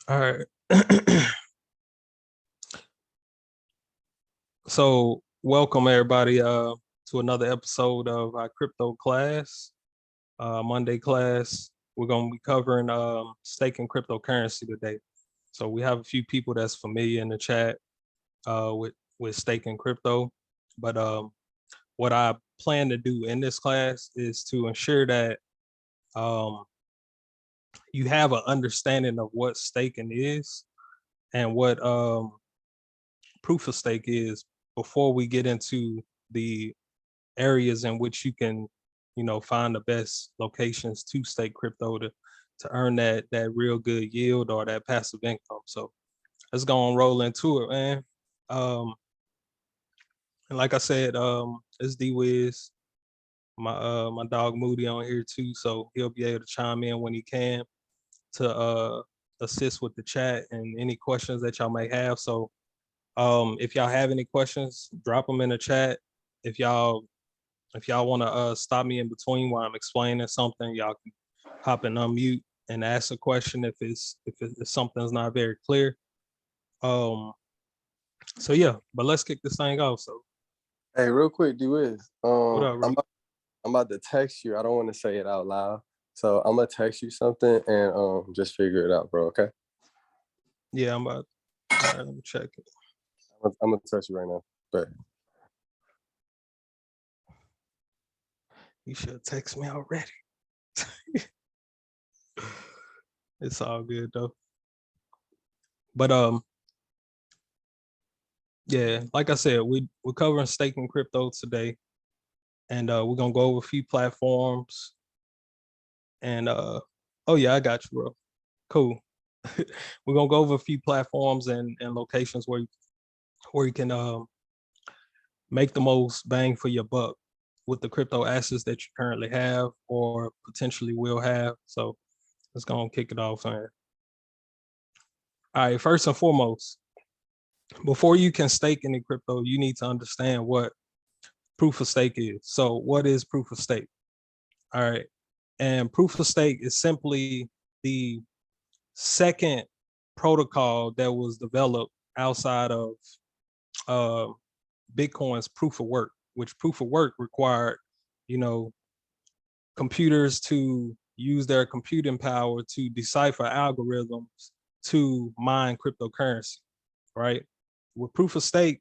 All right. So welcome everybody to another episode of our crypto class. Monday class. We're gonna be covering staking cryptocurrency today. So we have a few people that's familiar in the chat with staking crypto. But what I plan to do in this class is to ensure that um, you have an understanding of what staking is and what proof of stake is before we get into the areas in which you can, find the best locations to stake crypto to earn that real good yield or that passive income. So let's go and roll into it, man. And like I said, it's D-Wiz, my dog Moody on here too, so he'll be able to chime in when he can to assist with the chat and any questions that y'all may have. So if y'all have any questions, drop them in the chat. If y'all want to stop me in between while I'm explaining something, y'all can hop and unmute and ask a question if something's not very clear. Um, so yeah, but let's kick this thing off. So Hey, real quick, D-Wiz. what up, bro? I'm about to text you. I don't want to say it out loud, so I'm gonna text you something and just figure it out, bro. Okay? Yeah, I'm about. All right, let me check it. I'm gonna text you right now. But You should text me already. It's all good though. But yeah, like I said, we're covering staking crypto today, and we're gonna go over a few platforms. And oh yeah, I got you, bro. Cool. We're gonna go over a few platforms and locations where you can make the most bang for your buck with the crypto assets that you currently have or potentially will have. So let's go and kick it off, man. All right, first and foremost, before you can stake any crypto, you need to understand what proof of stake is. So what is proof of stake? All right. And proof of stake is simply the second protocol that was developed outside of uh, Bitcoin's proof of work, which proof of work required, you know, computers to use their computing power to decipher algorithms to mine cryptocurrency, right? With proof of stake,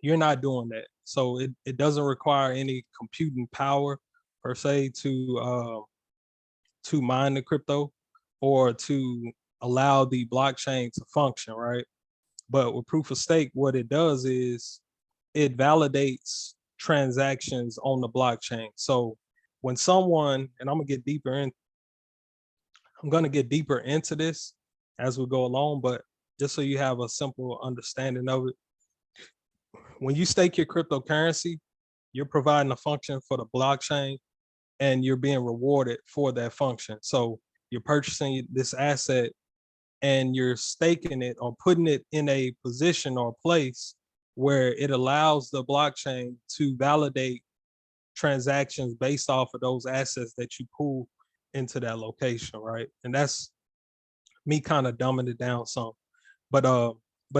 you're not doing that. So it doesn't require any computing power per se to mine the crypto or to allow the blockchain to function, right? But with proof of stake, what it does is it validates transactions on the blockchain. So when someone, and I'm gonna get deeper into this as we go along, but just so you have a simple understanding of it, when you stake your cryptocurrency, you're providing a function for the blockchain and you're being rewarded for that function. So you're purchasing this asset and you're staking it or putting it in a position or place where it allows the blockchain to validate transactions based off of those assets that you pull into that location, right? And that's me kind of dumbing it down some. But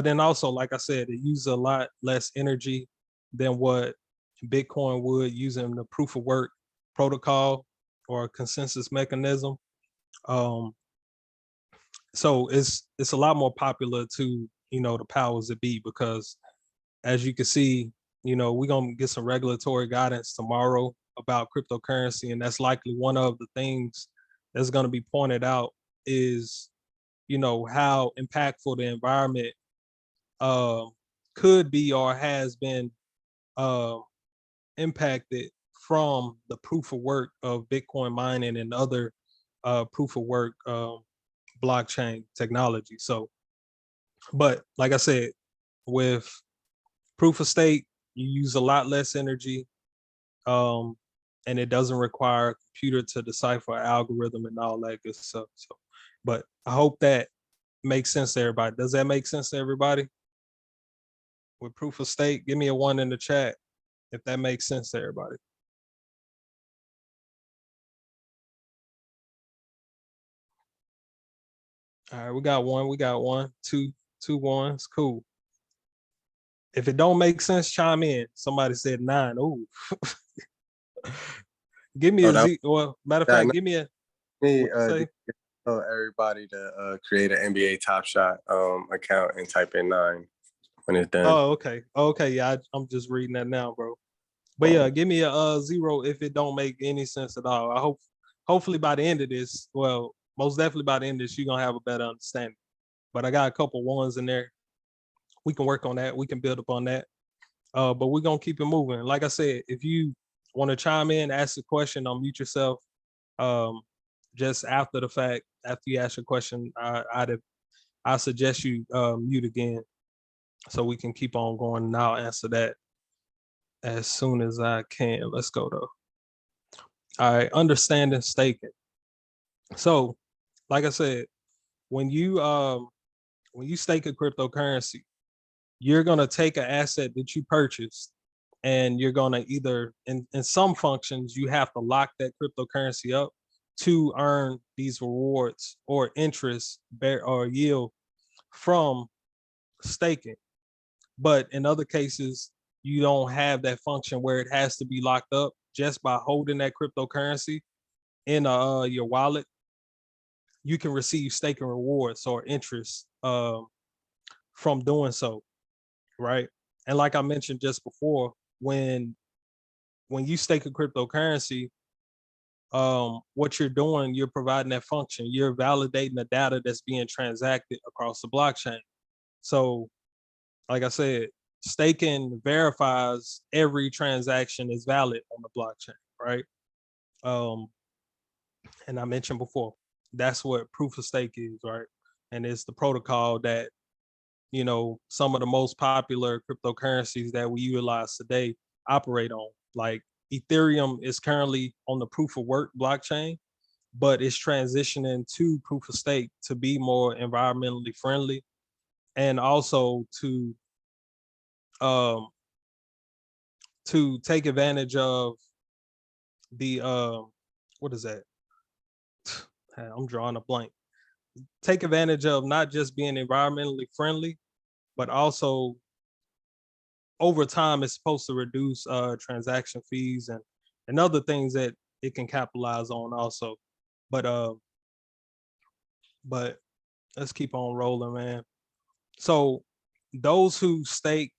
then also, like I said, it uses a lot less energy than what Bitcoin would using the proof of work protocol or consensus mechanism. Um, so it's a lot more popular to the powers that be because as you can see, we're gonna get some regulatory guidance tomorrow about cryptocurrency, and that's likely one of the things that's going to be pointed out is how impactful the environment uh, could be or has been uh, impacted from the proof of work of Bitcoin mining and other proof of work blockchain technology. So, but like I said, with proof of stake, you use a lot less energy, um, and it doesn't require a computer to decipher an algorithm and all that good stuff. So, but I hope that makes sense to everybody. Does that make sense to everybody? With proof of stake, give me a one in the chat if that makes sense to everybody. All right, we got one. We got one. Two ones. Cool. If it don't make sense, chime in. Somebody said 9. Ooh. Give me Oh, a Z. Well, matter of that fact, give me a me what you say? tell everybody to create an NBA Top Shot account and type in 9 when it's done. Oh, okay. Okay, yeah, I'm just reading that now, bro. But yeah, Um, give me a 0 if it don't make any sense at all. Hopefully by the end of this, well, most definitely by the end of this, you're gonna have a better understanding. But I got a couple ones in there. We can work on that. We can build upon that. But we're gonna keep it moving. Like I said, if you want to chime in, ask a question, unmute yourself. Um, just after the fact, after you ask your question, I suggest you mute again so we can keep on going. And I'll answer that as soon as I can. Let's go though. All right, understanding staking. So, like I said, when you stake a cryptocurrency, you're gonna take an asset that you purchased, and you're gonna either in some functions you have to lock that cryptocurrency up to earn these rewards or interest bear or yield from staking. But in other cases, you don't have that function where it has to be locked up. Just by holding that cryptocurrency in your wallet, you can receive staking rewards or interest from doing so, right? And like I mentioned just before, when you stake a cryptocurrency, what you're doing, you're providing that function. You're validating the data that's being transacted across the blockchain. So, like I said, staking verifies every transaction is valid on the blockchain, right? Um, and I mentioned before, that's what proof of stake is, right? And it's the protocol that some of the most popular cryptocurrencies that we utilize today operate on. Like Ethereum is currently on the proof of work blockchain, but it's transitioning to proof of stake to be more environmentally friendly and also um to take advantage of the what is that? I'm drawing a blank. Take advantage of not just being environmentally friendly, but also over time it's supposed to reduce transaction fees and other things that it can capitalize on also. But uh but let's keep on rolling, man. So those who stake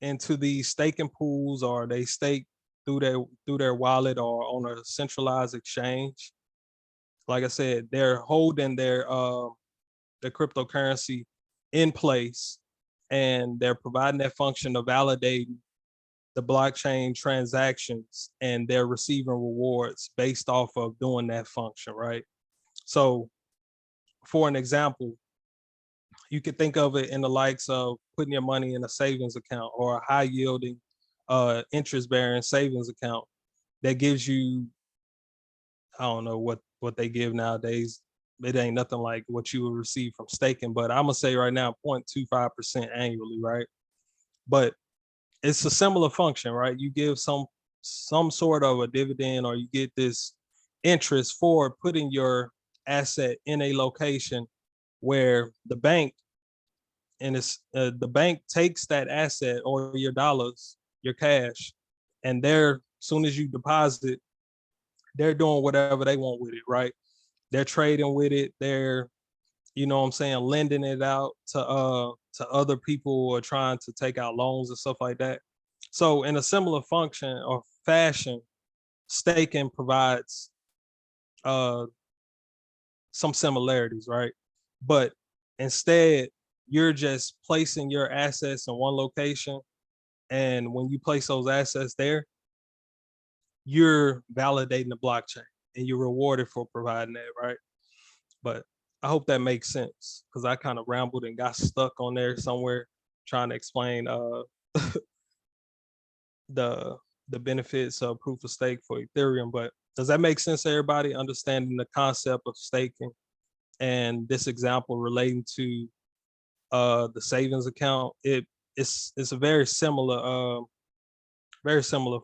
into these staking pools, or they stake through their wallet or on a centralized exchange, like I said, they're holding their cryptocurrency in place, and they're providing that function of validating the blockchain transactions, and they're receiving rewards based off of doing that function, right? So, for an example, you could think of it in the likes of putting your money in a savings account or a high yielding interest bearing savings account that gives you, I don't know what they give nowadays. It ain't nothing like what you would receive from staking, but I'm gonna say right now 0.25% annually, right? But it's a similar function, right? You give some sort of a dividend, or you get this interest for putting your asset in a location where the bank takes that asset or your dollars, your cash, and they're soon as you deposit, they're doing whatever they want with it, right? They're trading with it. They're, what I'm saying, lending it out to other people who are trying to take out loans and stuff like that. So in a similar function or fashion, staking provides uh some similarities, right? But instead, you're just placing your assets in one location, and when you place those assets there, you're validating the blockchain, and you're rewarded for providing that, right? But I hope that makes sense, because I kind of rambled and got stuck on there somewhere trying to explain the the benefits of proof of stake for Ethereum. But does that make sense to everybody, understanding the concept of staking and this example relating to the savings account? It's a very similar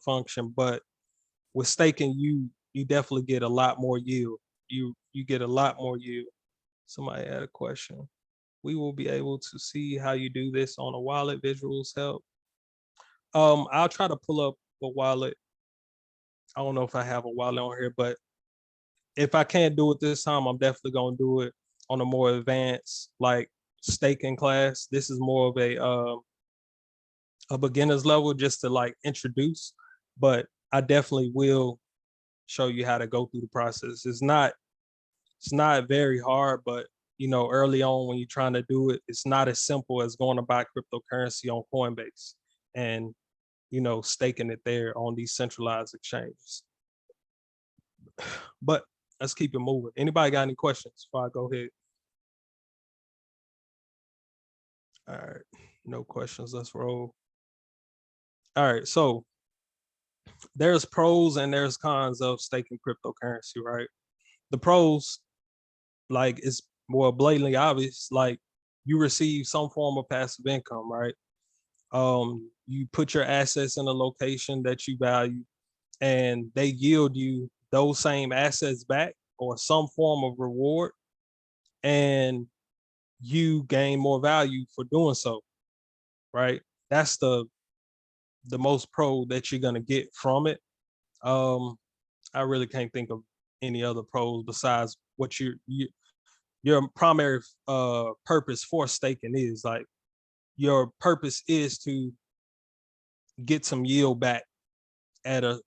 function, but with staking, you definitely get a lot more yield. You get a lot more yield. Somebody had a question. We will be able to see how you do this on a wallet. Visuals help. I'll try to pull up a wallet. I don't know if I have a wallet on here, but if I can't do it this time, I'm definitely gonna do it on a more advanced, like staking class. This is more of a beginner's level just to like introduce, but I definitely will show you how to go through the process. It's not very hard, but you know, early on when you're trying to do it, it's not as simple as going to buy cryptocurrency on Coinbase and you know staking it there on these centralized exchanges. But let's keep it moving. Anybody got any questions before I go ahead? All right, no questions. Let's roll. All right, so there's pros and there's cons of staking cryptocurrency, right? The pros, like, it's more blatantly obvious, like you receive some form of passive income, right? You put your assets in a location that you value and they yield you those same assets back or some form of reward, and you gain more value for doing so, right? That's the most pro that you're gonna get from it. Um, I really can't think of any other pros besides what your primary purpose for staking is. Like your purpose is to get some yield back at a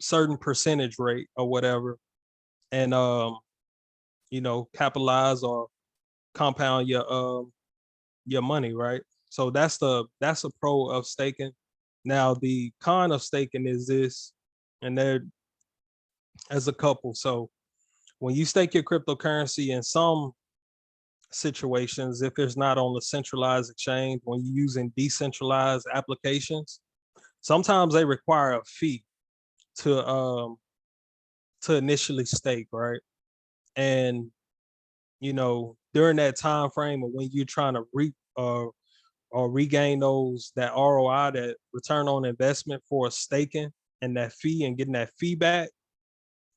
certain percentage rate or whatever, and you know, capitalize or compound your money, right? So that's a pro of staking. Now the con of staking is this, and there as a couple. So when you stake your cryptocurrency in some situations, if it's not on the centralized exchange, when you're using decentralized applications, sometimes they require a fee to initially stake, right? And you know, during that time frame of when you're trying to reap or regain that ROI, that return on investment for staking and that fee and getting that feedback,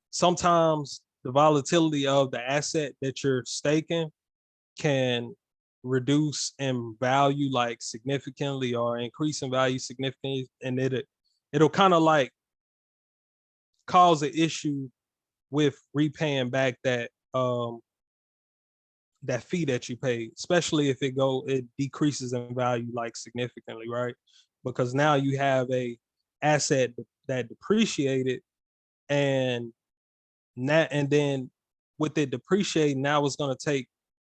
sometimes the volatility of the asset that you're staking can reduce in value like significantly or increase in value significantly, and it'll kind of like cause an issue with repaying back that fee that you paid, especially if it decreases in value like significantly, right? Because now you have a asset that depreciated, and then with it depreciating, now it's going to take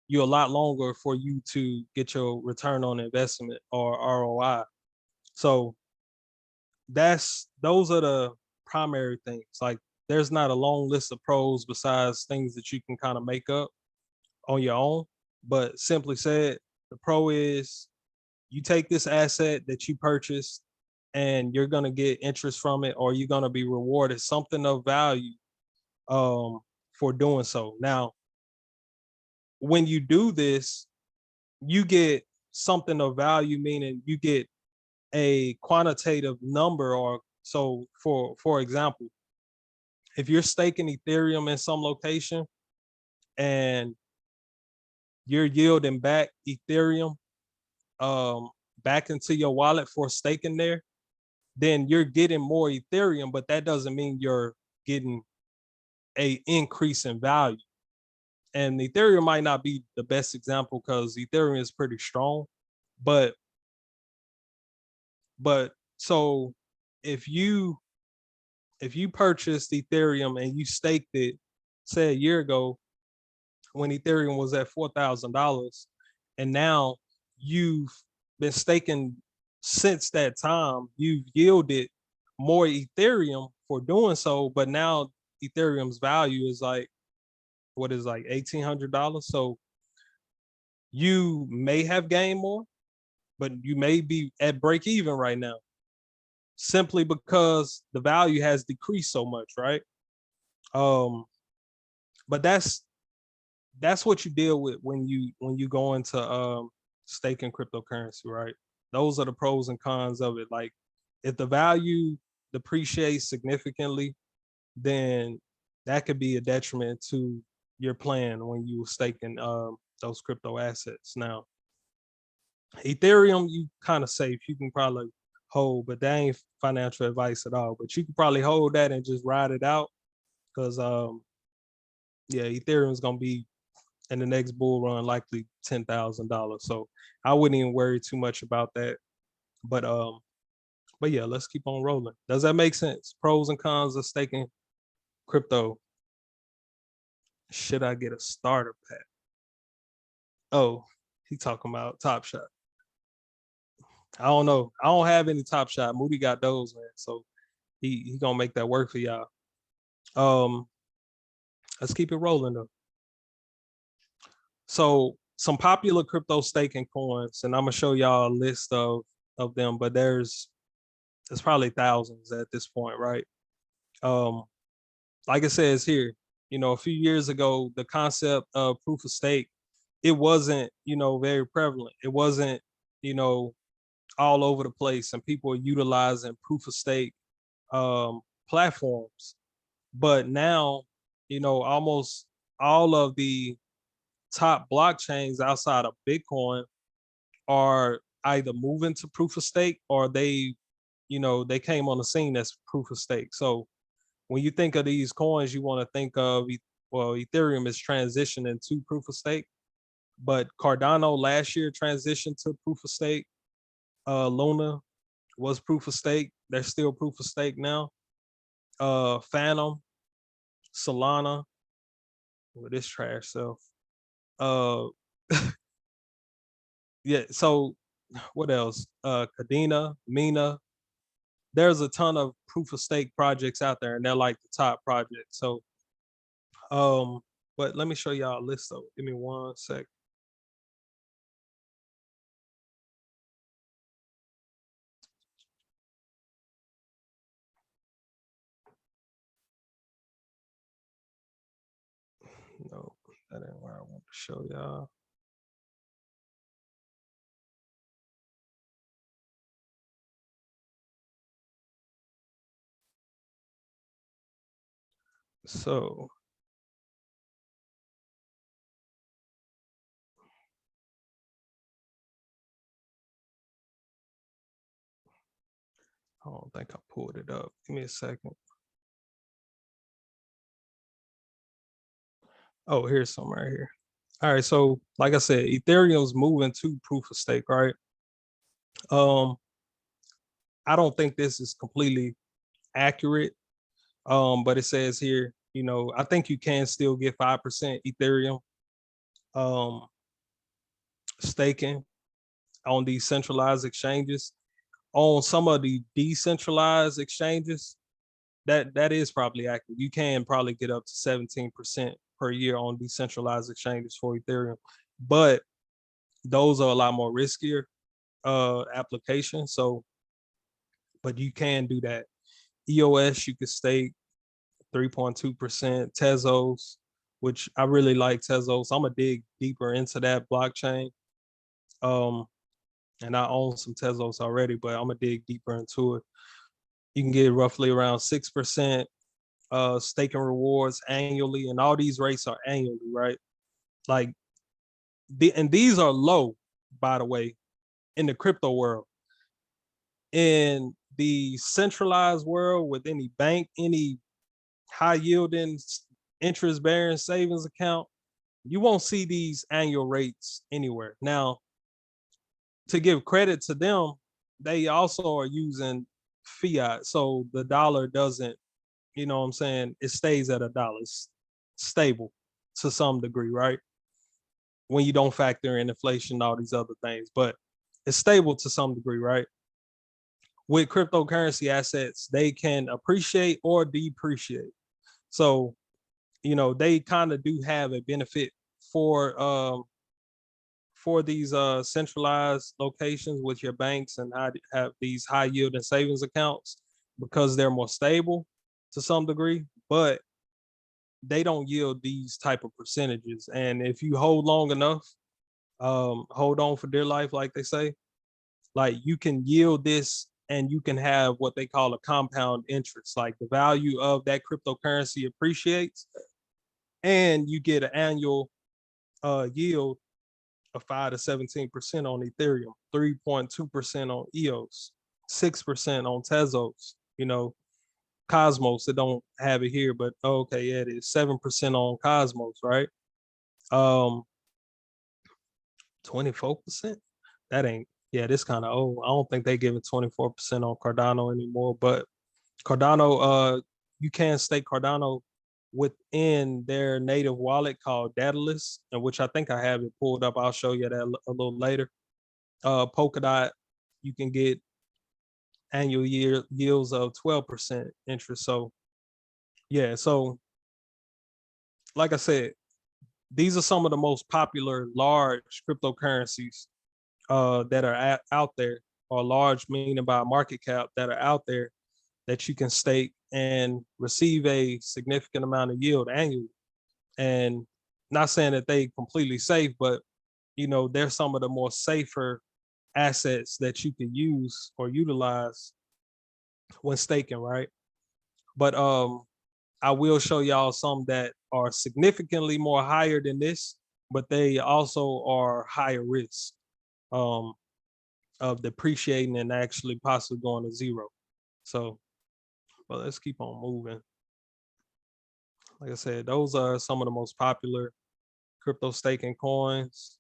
you a lot longer for you to get your return on investment or ROI. So those are the primary things. Like there's not a long list of pros besides things that you can kind of make up on your own. But simply said, the pro is you take this asset that you purchased and you're gonna get interest from it, or you're gonna be rewarded something of value for doing so. Now, when you do this, you get something of value, meaning you get a quantitative number. Or so for example, if you're staking Ethereum in some location and you're yielding back Ethereum back into your wallet for staking there, then you're getting more Ethereum, but that doesn't mean you're getting a increase in value. And Ethereum might not be the best example because Ethereum is pretty strong, but so if you purchased Ethereum and you staked it, say a year ago when Ethereum was at $4,000, and now you've been staking since that time, you've yielded more Ethereum for doing so, but now Ethereum's value is like what is like $1,800. So you may have gained more, but you may be at break even right now simply because the value has decreased so much, right? But that's what you deal with when you go into staking cryptocurrency, right? Those are the pros and cons of it. Like if the value depreciates significantly, then that could be a detriment to your plan when you were staking those crypto assets. Now, Ethereum, you kind of safe. You can probably hold, but that ain't financial advice at all. But you can probably hold that and just ride it out because yeah, Ethereum is gonna be in the next bull run likely $10,000. So I wouldn't even worry too much about that. But yeah, let's keep on rolling. Does that make sense? Pros and cons of staking crypto. Should I get a starter pack? Oh, he talking about Top Shot. I don't know. I don't have any Top Shot. Moody got those, man. So he gonna make that work for y'all. Um, let's keep it rolling though. So some popular crypto staking coins, and I'm gonna show y'all a list of them, but there's probably thousands at this point, right? Um, like it says here, a few years ago, the concept of proof of stake, it wasn't, very prevalent. It wasn't, all over the place, and people are utilizing proof of stake platforms. But now, almost all of the top blockchains outside of Bitcoin are either moving to proof of stake or they came on the scene as proof of stake. So when you think of these coins, you want to think of, well, Ethereum is transitioning to proof of stake, but Cardano last year transitioned to proof of stake. Luna was proof of stake. They're still proof of stake now. Phantom, Solana, with this trash self. Uh, yeah. So what else? Cadena, Mina. There's a ton of proof of stake projects out there, and they're like the top projects. So, um, but let me show y'all a list. Though, give me 1 sec. No, that ain't where I want to show y'all. So, I don't think I pulled it up. Give me a second. Oh, here's some right here. All right, so like I said, Ethereum's moving to proof of stake, right? Um, I don't think this is completely accurate. But it says here, I think you can still get 5% Ethereum um staking on these centralized exchanges. On some of the decentralized exchanges, that is probably accurate. You can probably get up to 17% per year on decentralized exchanges for Ethereum, but those are a lot more riskier applications. So, but you can do that. EOS, you could stake 3.2%. Tezos, which I really like Tezos. I'm gonna dig deeper into that blockchain. Um, and I own some Tezos already, but I'm gonna dig deeper into it. You can get roughly around 6% staking rewards annually, and all these rates are annually, right? Like and these are low, by the way, in the crypto world. In the centralized world, with any bank, any high yielding interest bearing savings account, you won't see these annual rates anywhere. Now, to give credit to them, they also are using fiat. So the dollar doesn't, you know what I'm saying, it stays at $1. It's stable to some degree, right? When you don't factor in inflation, all these other things, but it's stable to some degree, right? With cryptocurrency assets, they can appreciate or depreciate. So, they kind of do have a benefit for these centralized locations with your banks and have these high yield and savings accounts, because they're more stable to some degree, but they don't yield these type of percentages. And if you hold long enough, hold on for dear life, like they say, like you can yield this and you can have what they call a compound interest. Like the value of that cryptocurrency appreciates, and you get an annual yield of 5 to 17% on Ethereum, 3.2% on EOS, 6% on Tezos. You know, Cosmos, they don't have it here, but okay, yeah, it is 7% on Cosmos, right? 24%. That ain't, yeah, this kind of old. I don't think they giving 24% on Cardano anymore, but Cardano, you can stake Cardano within their native wallet called Daedalus, and which I think I have it pulled up. I'll show you that a little later. Polkadot, you can get annual yields of 12% interest. So yeah, so like I said, these are some of the most popular large cryptocurrencies that are out there, or large meaning by market cap, that are out there that you can stake and receive a significant amount of yield annually. And not saying that they completely safe, but you know, they're some of the more safer assets that you can use or utilize when staking, right? But I will show y'all some that are significantly more higher than this, but they also are higher risk um, of depreciating and actually possibly going to zero. So, but let's keep on moving. Like I said, those are some of the most popular crypto staking coins.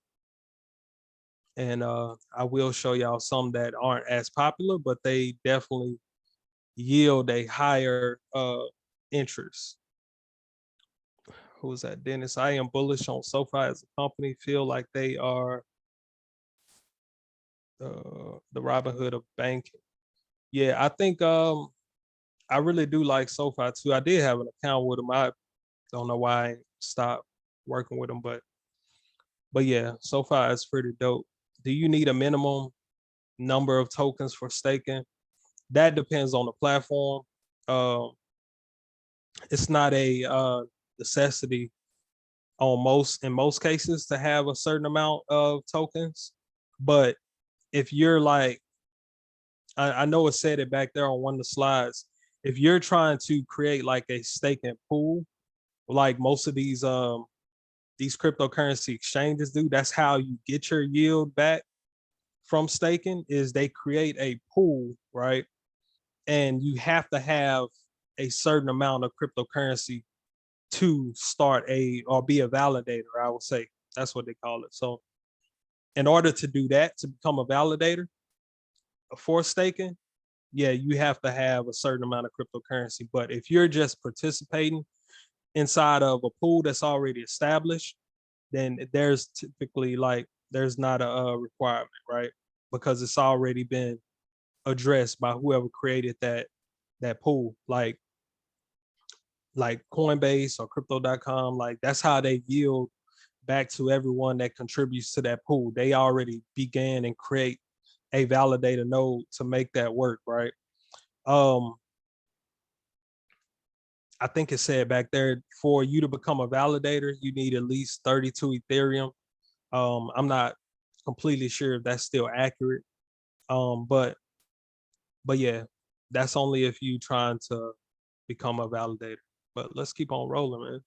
And I will show y'all some that aren't as popular, but they definitely yield a higher interest. Who is that? Dennis. I am bullish on SoFi as a company. Feel like they are the Robin Hood of banking. Yeah, I think I really do like SoFi too. I did have an account with them. I don't know why I stopped working with them, but yeah, SoFi is pretty dope. Do you need a minimum number of tokens for staking? That depends on the platform. Um, it's not a necessity in most cases to have a certain amount of tokens, but if you're like, I know it said it back there on one of the slides. If you're trying to create like a staking pool, like most of these cryptocurrency exchanges do, that's how you get your yield back from staking, is they create a pool, right? And you have to have a certain amount of cryptocurrency to start or be a validator, I would say. That's what they call it. So in order to do that, to become a validator for staking, yeah, you have to have a certain amount of cryptocurrency. But if you're just participating inside of a pool that's already established, then there's typically there's not a requirement, right? Because it's already been addressed by whoever created that pool, like Coinbase or crypto.com. Like that's how they yield back to everyone that contributes to that pool. They already began and create a validator node to make that work, right? I think it said back there, for you to become a validator, you need at least 32 Ethereum. I'm not completely sure if that's still accurate. But yeah, that's only if you trying to become a validator. But let's keep on rolling, man.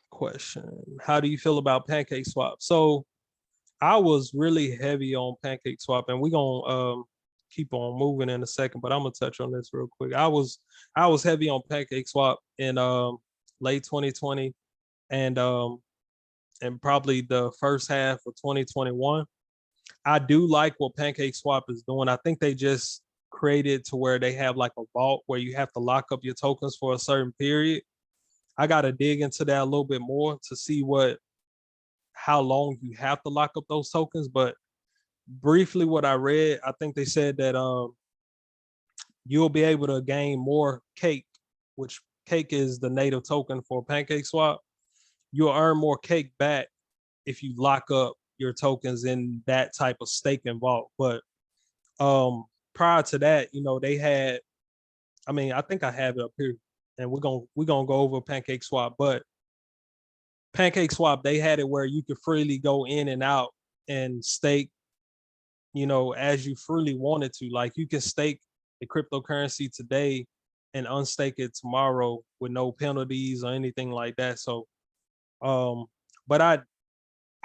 Question: how do you feel about PancakeSwap? So I was really heavy on PancakeSwap, and we're gonna keep on moving in a second, but I'm gonna touch on this real quick. I was heavy on PancakeSwap in late 2020 and probably the first half of 2021. I do like what PancakeSwap is doing. I think they just created to where they have like a vault where you have to lock up your tokens for a certain period. I got to dig into that a little bit more to see how long you have to lock up those tokens. But briefly, what I read, I think they said that you'll be able to gain more cake, which cake is the native token for PancakeSwap. You'll earn more cake back if you lock up your tokens in that type of staking vault. But prior to that, you know, they had, I mean, I think I have it up here, and we're gonna go over PancakeSwap, but PancakeSwap, they had it where you could freely go in and out and stake, you know, as you freely wanted to. Like you can stake a cryptocurrency today and unstake it tomorrow with no penalties or anything like that. So, but I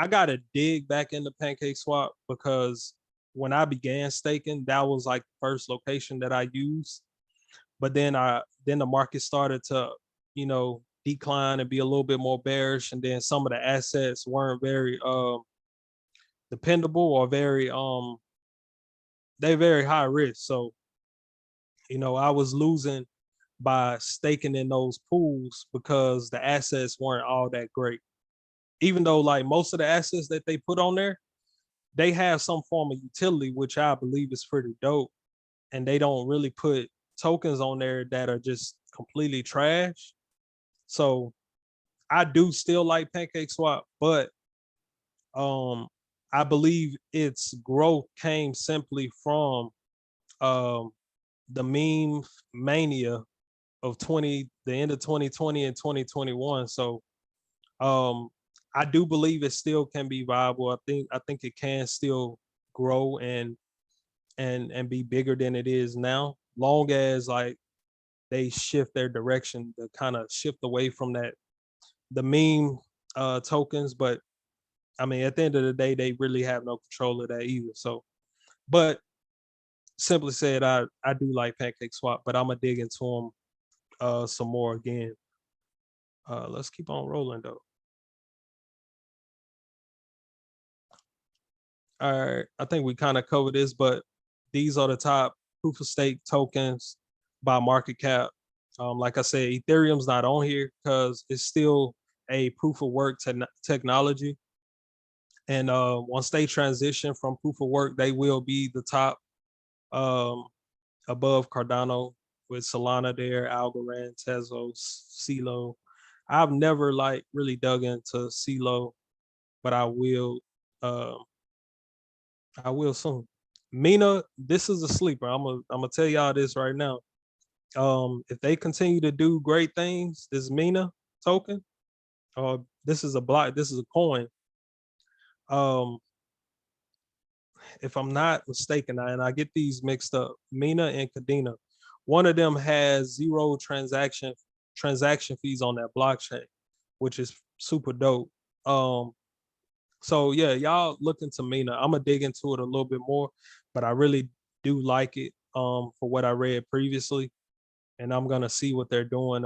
gotta dig back into PancakeSwap because when I began staking, that was like the first location that I used. But then the market started to, decline and be a little bit more bearish, and then some of the assets weren't very dependable or they very high risk. So, I was losing by staking in those pools because the assets weren't all that great. Even though like most of the assets that they put on there, they have some form of utility, which I believe is pretty dope. And they don't really put tokens on there that are just completely trash. So I do still like PancakeSwap, but um I believe its growth came simply from um the meme mania of the end of 2020 and 2021. So um I do believe it still can be viable. I think it can still grow and be bigger than it is now, long as like they shift their direction to kind of shift away from the meme tokens. But I mean, at the end of the day, they really have no control of that either. So, but simply said, I do like PancakeSwap, but I'm gonna dig into them some more again. Let's keep on rolling though. All right, I think we kind of covered this, but these are the top proof of stake tokens by market cap. Like I said, Ethereum's not on here because it's still a proof of work technology. And once they transition from proof of work, they will be the top um, above Cardano with Solana there, Algorand, Tezos, CeeLo. I've never like really dug into CeeLo, but I will. Uh, I will soon. Mina, this is a sleeper. I'm gonna tell y'all this right now. If they continue to do great things, this Mina token, this is a block, this is a coin. Um, if I'm not mistaken, and I get these mixed up, Mina and Kadena, one of them has zero transaction fees on that blockchain, which is super dope. Um, so yeah, y'all look into Mina. I'm gonna dig into it a little bit more, but I really do like it for what I read previously, and I'm gonna see what they're doing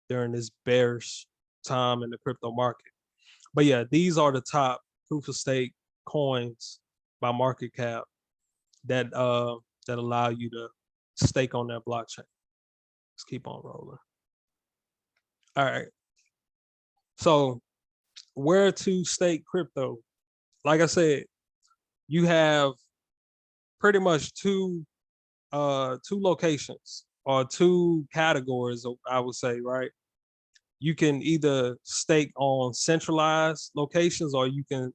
during this bearish time in the crypto market. But yeah, these are the top proof of stake coins by market cap that allow you to stake on that blockchain. Let's keep on rolling. All right. So where to stake crypto? Like I said, you have pretty much two locations or two categories, I would say, right? You can either stake on centralized locations or you can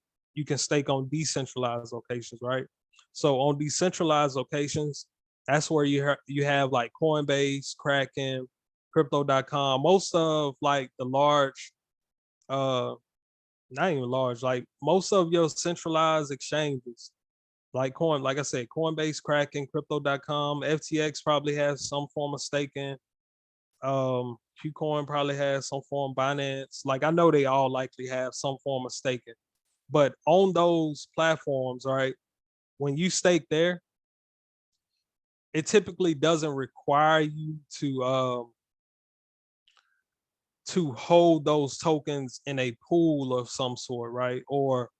stake on decentralized locations, right? So on decentralized locations, that's where you have like Coinbase, Kraken, crypto.com, most of like the large not even large, like most of your centralized exchanges, like I said, Coinbase, Kraken, crypto.com, FTX probably has some form of staking. Qcoin probably has some form, Binance. Like I know they all likely have some form of staking. But on those platforms, right, when you stake there, it typically doesn't require you to hold those tokens in a pool of some sort, right? Or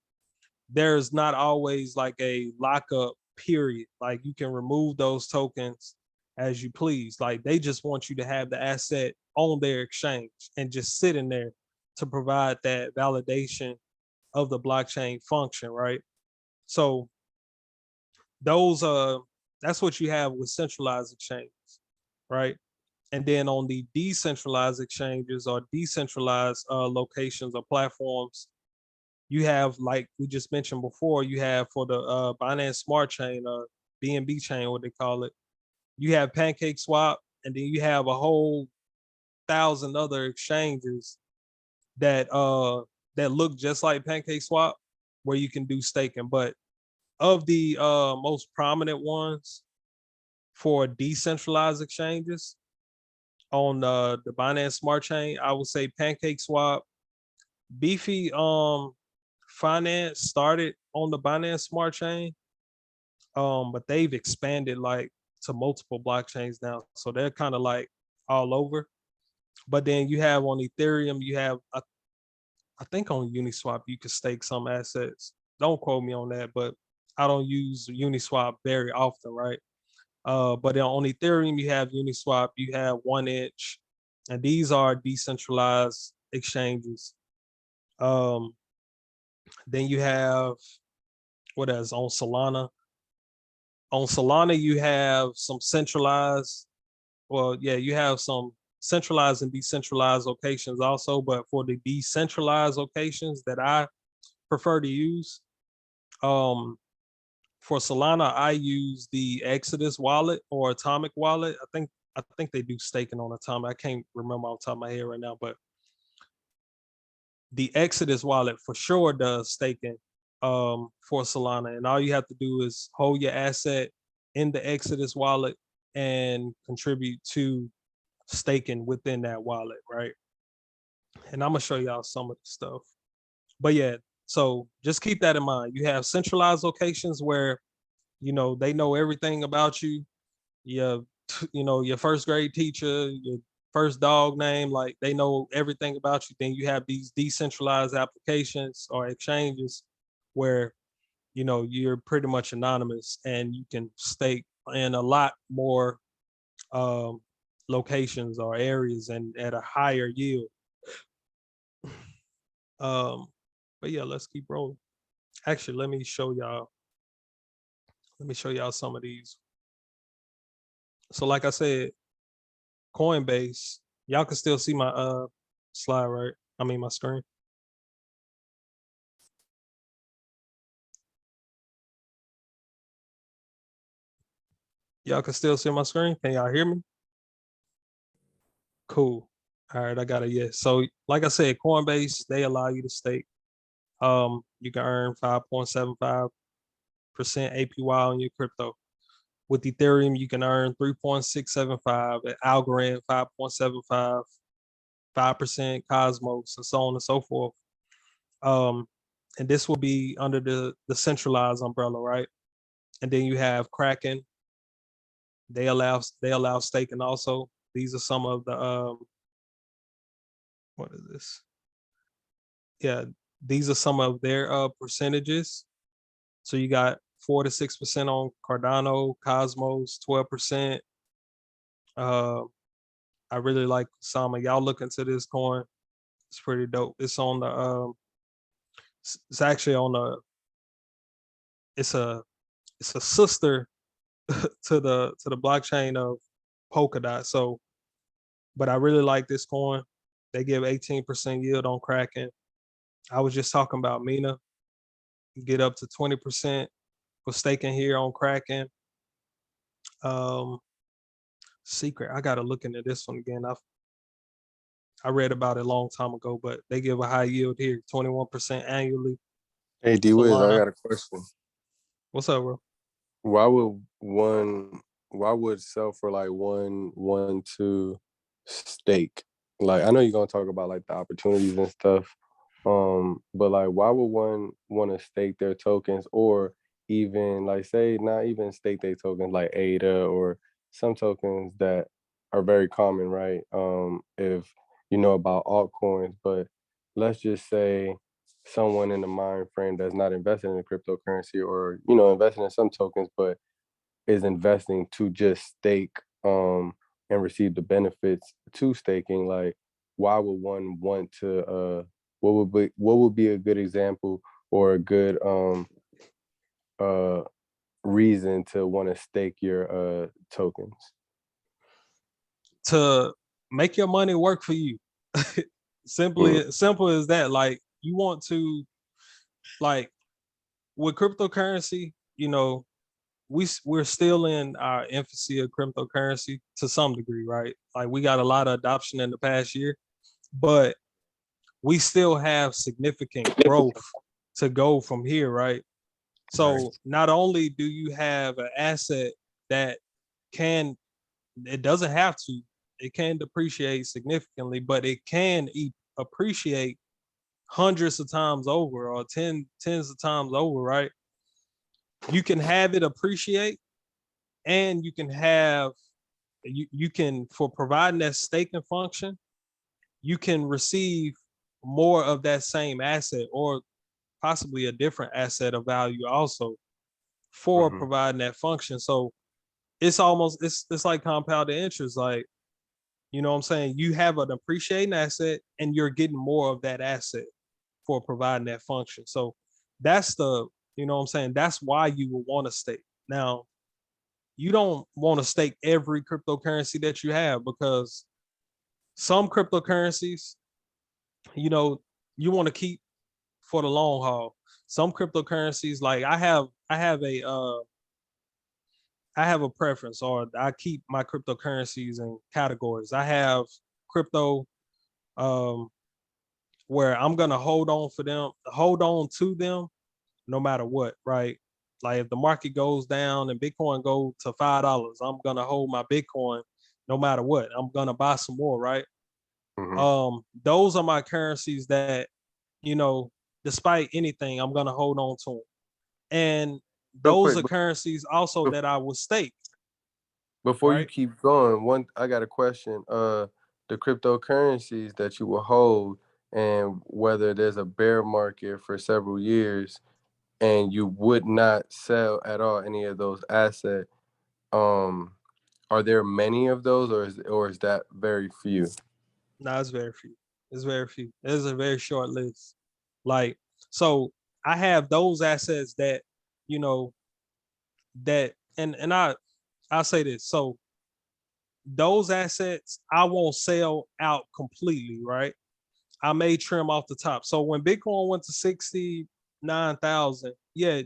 there's not always like a lockup period. Like you can remove those tokens as you please. Like they just want you to have the asset on their exchange and just sit in there to provide that validation of the blockchain function, right? So those that's what you have with centralized exchanges, right? And then on the decentralized exchanges or decentralized locations or platforms, you have, like we just mentioned before, you have for the Binance Smart Chain, BNB chain, what they call it. You have PancakeSwap, and then you have a whole thousand other exchanges that look just like PancakeSwap, where you can do staking. But of the most prominent ones for decentralized exchanges, on the Binance Smart Chain, I would say PancakeSwap. Beefy Finance started on the Binance Smart Chain, but they've expanded like to multiple blockchains now, so they're kind of like all over. But then you have on Ethereum, you have I think on Uniswap you can stake some assets. Don't quote me on that, but I don't use Uniswap very often, right? But then on Ethereum, you have Uniswap, you have 1inch, and these are decentralized exchanges. Um, then you have what else on Solana? On Solana, you have some centralized. Well, yeah, you have some centralized and decentralized locations also. But for the decentralized locations that I prefer to use, um, for Solana, I use the Exodus wallet or Atomic wallet. I think they do staking on Atomic. I can't remember off the top of my head right now, but the Exodus wallet for sure does staking for Solana. And all you have to do is hold your asset in the Exodus wallet and contribute to staking within that wallet, right? And I'm gonna show y'all some of the stuff. But yeah, so just keep that in mind. You have centralized locations where they know everything about you. Your your first grade teacher, your first dog name, like they know everything about you. Then you have these decentralized applications or exchanges where you're pretty much anonymous and you can stake in a lot more um, locations or areas and at a higher yield. um, but yeah, let's keep rolling. Actually, let me show y'all some of these. So like I said, Coinbase, y'all can still see my slide, right? I mean my screen. Y'all can still see my screen. Can y'all hear me? Cool. All right, I got it. Yes. So like I said, Coinbase, they allow you to stake. You can earn 5.75% APY on your crypto. With Ethereum, you can earn 3.675, at Algorand 5.75, 5% Cosmos, and so on and so forth. And this will be under the centralized umbrella, right? And then you have Kraken. They allow staking also. These are some of the what is this? Yeah, these are some of their percentages. So you got 4 to 6% on Cardano, Cosmos, 12%. Uh, I really like Sama. Y'all look into this coin. It's pretty dope. It's on the it's actually on the it's a sister to the blockchain of Polkadot. So, but I really like this coin. They give 18% yield on Kraken. I was just talking about Mina. Get up to 20% for staking here on Kraken. Um, Secret. I gotta look into this one again. I read about it a long time ago, but they give a high yield here, 21% annually. Hey, D-Wiz, I Solana. got a question. What's up, bro? Why would why would sell for like one to stake? Like I know you're gonna talk about like the opportunities and stuff. But like why would one want to stake their tokens or even like say not even stake their tokens like ADA or some tokens that are very common, right? If you know about altcoins, but let's just say someone in the mind frame that's not invested in cryptocurrency or investing in some tokens but is investing to just stake and receive the benefits to staking, like why would one want to what would be a good example or a good uh reason to want to stake your tokens? To make your money work for you. Simple as that. Like you want to, like with cryptocurrency, we're still in our infancy of cryptocurrency to some degree, right? Like we got a lot of adoption in the past year, but we still have significant growth to go from here, right? Right. So not only do you have an asset that can, it doesn't have to, It can depreciate significantly, but it can appreciate hundreds of times over or tens of times over, right? You can have it appreciate, and you can have you can, for providing that staking function, you can receive more of that same asset or possibly a different asset of value also for Mm-hmm. providing that function. So it's almost it's like compounded interest. Like, you know what I'm saying? You have an appreciating asset and you're getting more of that asset for providing that function. So that's the, you know what I'm saying? That's why you would want to stake. Now, you don't want to stake every cryptocurrency that you have, because some cryptocurrencies, you know, you want to keep for the long haul. Some cryptocurrencies, like I have a preference, or I keep my cryptocurrencies in categories. I have crypto um where I'm gonna hold on to them no matter what, right? Like if the market goes down and Bitcoin go to $5, I'm gonna hold my Bitcoin no matter what. I'm gonna buy some more, right? Mm-hmm. Those are my currencies that, you know, despite anything, I'm gonna hold on to them. And Real those quick, are currencies also that I will stake, before you right? keep going, I got a question. The cryptocurrencies that you will hold, and whether there's a bear market for several years, and you would not sell at all any of those assets. Um, are there many of those, or is that very few? No, it's very few. It's very few. It's a very short list. Like, so I have those assets that, you know, that and I'll say this. So those assets I won't sell out completely, right? I may trim off the top. So when Bitcoin went to 69,000, yeah,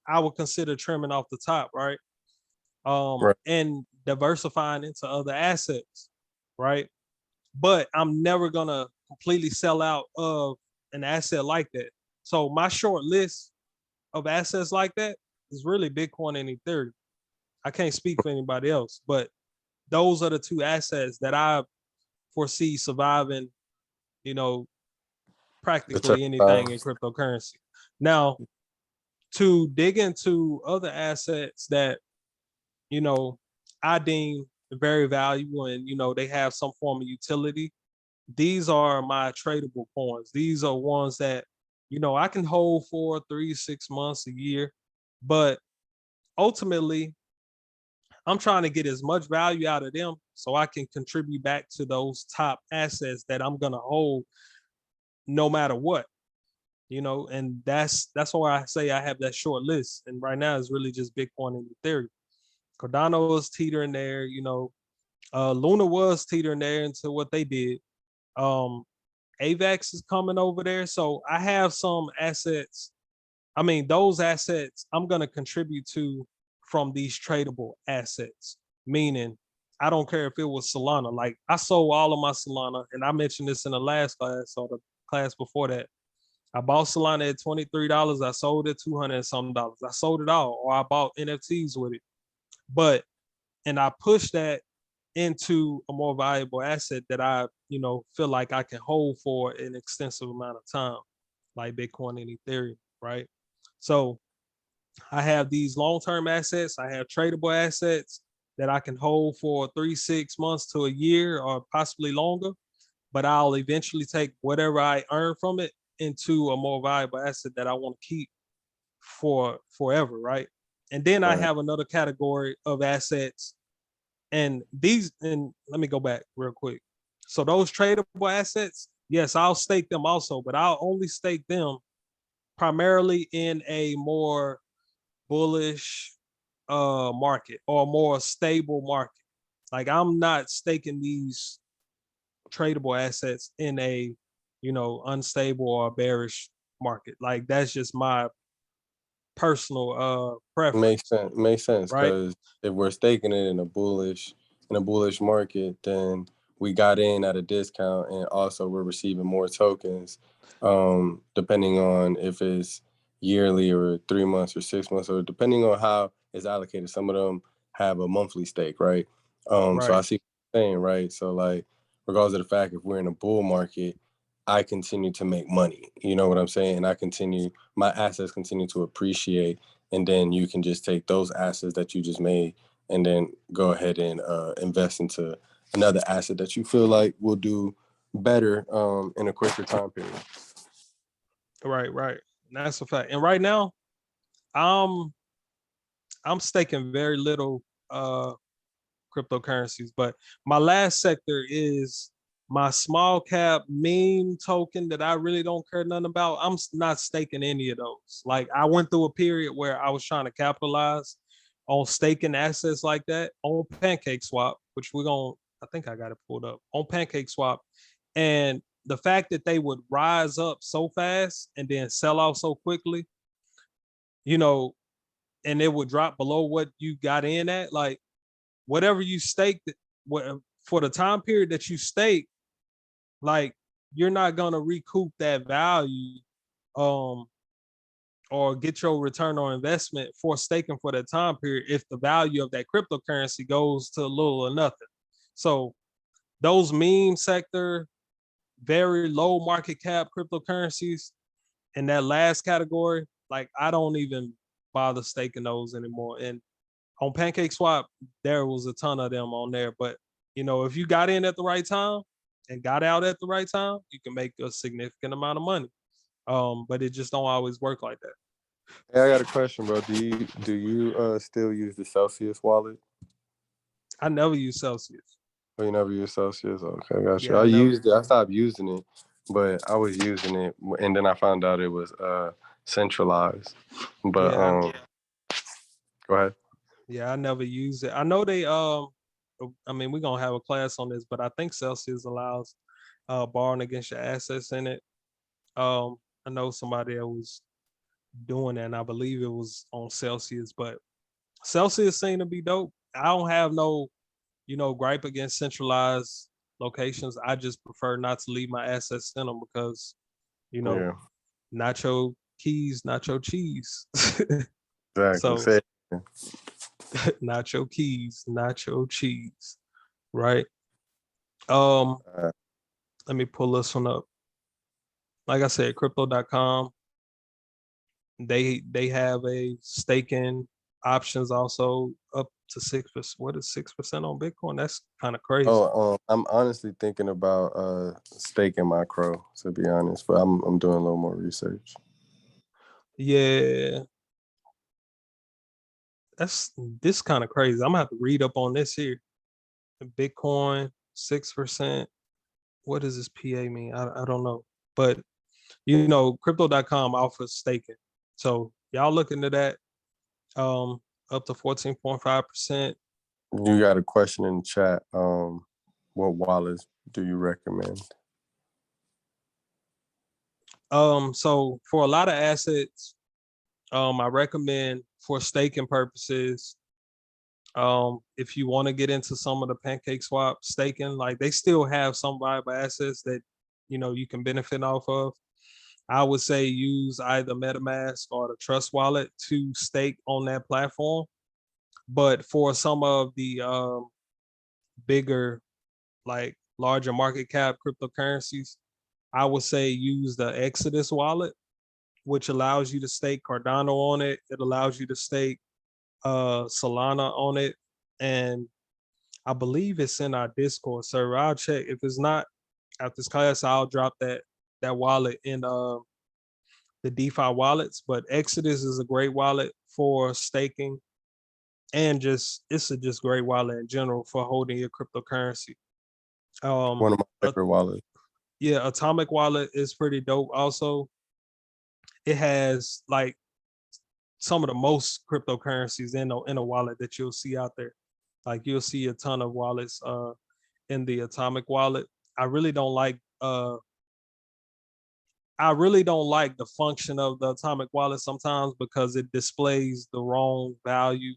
I would consider trimming off the top, right? Right. And diversifying into other assets, right? But I'm never gonna completely sell out of an asset like that. So my short list of assets like that is really Bitcoin and Ethereum. I can't speak for anybody else, but those are the two assets that I foresee surviving, you know, The turn practically anything in times. cryptocurrency. Now, to dig into other assets that, you know, I deem very valuable and, you know, they have some form of utility, these are my tradable coins. These are ones that, you know, I can hold for 3 6 months, a year, but ultimately I'm trying to get as much value out of them so I can contribute back to those top assets that I'm gonna hold no matter what, you know. And that's why I say I have that short list. And right now it's really just Bitcoin and Ethereum. Cardano is teetering there, you know. Luna was teetering there into what they did. Um, AVAX is coming over there. So I have some assets. I mean, those assets I'm going to contribute to from these tradable assets, meaning I don't care if it was Solana. Like I sold all of my Solana, and I mentioned this in the last class or the class before that. I bought Solana at $23. I sold it 200 and some dollars. I sold it all, or I bought NFTs with it. But and I pushed that into a more valuable asset that I, you know, feel like I can hold for an extensive amount of time, like Bitcoin and Ethereum, right? So I have these long-term assets, I have tradable assets that I can hold for 3 6 months to a year or possibly longer, but I'll eventually take whatever I earn from it into a more valuable asset that I want to keep for forever, right? And then I Right. have another category of assets, and these, and let me go back real quick. So those tradable assets, yes, I'll stake them also, but I'll only stake them primarily in a more bullish market or more stable market. Like I'm not staking these tradable assets in a, you know, unstable or bearish market. Like that's just my personal Makes preference, sense. Makes sense, right? because if we're staking it in a bullish market, then we got in at a discount, and also we're receiving more tokens, depending on if it's yearly or 3 months or 6 months, or depending on how it's allocated. Some of them have a monthly stake, right? So Right. I see. saying, right? So like, regardless of the fact, if we're in a bull market, I continue to make money. You know what I'm saying? And my assets continue to appreciate. And then you can just take those assets that you just made and then go ahead and invest into another asset that you feel like will do better in a quicker time period. Right, right. That's a fact. And right now, I'm I'm staking very little cryptocurrencies, but my last sector is my small cap meme token that I really don't care nothing about. I'm not staking any of those. Like I went through a period where I was trying to capitalize on staking assets like that on PancakeSwap, which I think I got it pulled up on PancakeSwap. And the fact that they would rise up so fast and then sell off so quickly, you know, and it would drop below what you got in at, like whatever you staked for the time period that you stake, like you're not gonna recoup that value or get your return on investment for staking for that time period if the value of that cryptocurrency goes to little or nothing. So those meme sector, very low market cap cryptocurrencies in that last category, like I don't even bother staking those anymore. And on PancakeSwap, there was a ton of them on there. But if you got in at the right time and got out at the right time, you can make a significant amount of money. But it just don't always work like that. Hey, I got a question, bro. Do you still use the Celsius wallet? I never use Celsius. Oh, you never use Celsius? Okay, got you. Yeah, I I never. used it. I stopped using it, but I was using it, and then I found out it was centralized. But Yeah, go ahead. yeah, I never use it. I know they. I mean, we're gonna have a class on this, but I think Celsius allows borrowing against your assets in it. I know somebody that was doing that, and I believe it was on Celsius, but Celsius seemed to be dope. I don't have no, gripe against centralized locations. I just prefer not to leave my assets in them because, you know, Yeah, nacho keys, nacho cheese. exactly. So Say nacho keys, nacho cheese, right? Um, uh, Let me pull this one up. Like I said, crypto.com, they have a staking options also up to 6%. What is 6% on Bitcoin? That's kind of crazy. I'm honestly thinking about staking my crow, to be honest, but I'm doing a little more research. Yeah, that's this kind of crazy. I'm gonna have to read up on this here. Bitcoin 6%. What does this PA mean? I don't know, but crypto.com offers staking, so y'all look into that. Up to 14.5%. You got a question in the chat. What wallets do you recommend? So for a lot of assets, I recommend for staking purposes. If you want to get into some of the PancakeSwap staking, like they still have some viable assets that you can benefit off of. I would say use either MetaMask or the Trust Wallet to stake on that platform. But for some of the bigger, like larger market cap cryptocurrencies, I would say use the Exodus wallet, which allows you to stake Cardano on it. It allows you to stake Solana on it. And I believe it's in our Discord server. I'll check. If it's not after this class, I'll drop that wallet in the DeFi wallets. But Exodus is a great wallet for staking, and it's a just great wallet in general for holding your cryptocurrency. One of my favorite wallets. Yeah, Atomic Wallet is pretty dope. Also, it has like some of the most cryptocurrencies in a wallet that you'll see out there. Like you'll see a ton of wallets in the Atomic Wallet. I really don't like the function of the Atomic Wallet sometimes because it displays the wrong value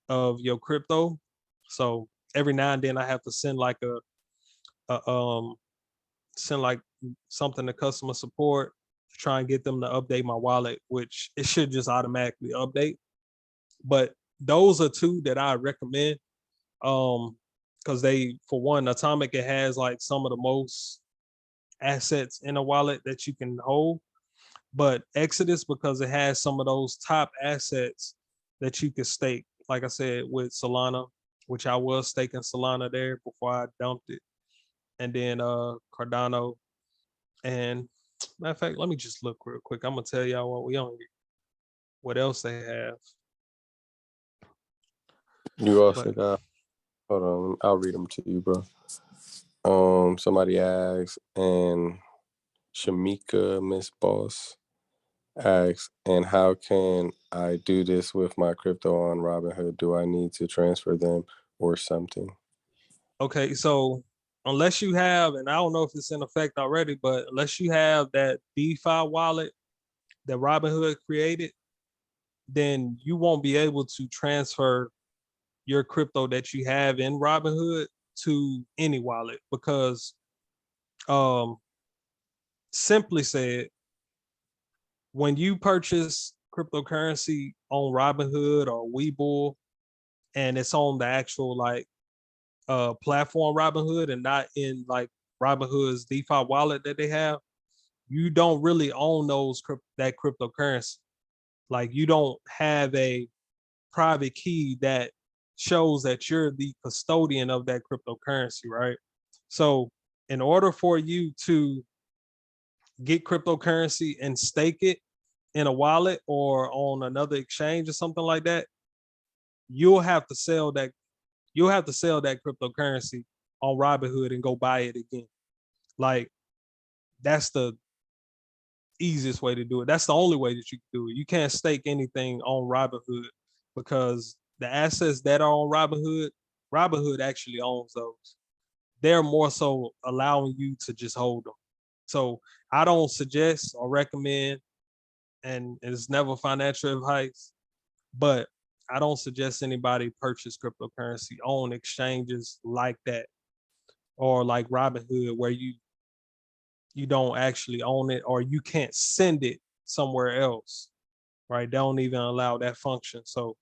of your crypto. So every now and then I have to send like send like something to customer support to try and get them to update my wallet, which it should just automatically update. But those are two that I recommend. Because because for one, Atomic, it has like some of the most assets in a wallet that you can hold. But Exodus, because it has some of those top assets that you can stake, like I said, with Solana, which I was staking Solana there before I dumped it. And then Cardano. And matter of fact, let me just look real quick. I'm gonna tell y'all what else they have. You also But got, hold on, I'll read them to you, bro. Somebody asked, and Shamika Miss Boss asks, and how can I do this with my crypto on Robinhood? Do I need to transfer them or something? okay, so unless you have, and I don't know if it's in effect already, but unless you have that DeFi wallet that Robinhood created, then you won't be able to transfer your crypto that you have in Robinhood to any wallet because um simply said, when you purchase cryptocurrency on Robinhood or Webull and it's on the actual like platform Robinhood and not in like Robinhood's DeFi wallet that they have, you don't really own that cryptocurrency. Like you don't have a private key that shows that you're the custodian of that cryptocurrency, right? So in order for you to get cryptocurrency and stake it in a wallet or on another exchange or something like that, you'll have to sell that cryptocurrency on Robinhood and go buy it again. Like that's the easiest way to do it. That's the only way that you can do it. You can't stake anything on Robinhood because the assets that are on Robinhood actually owns those. They're more so allowing you to just hold them. So I don't suggest or recommend, and it's never financial advice, but I don't suggest anybody purchase cryptocurrency on exchanges like that or like Robinhood where you don't actually own it or you can't send it somewhere else, right? They don't even allow that function. So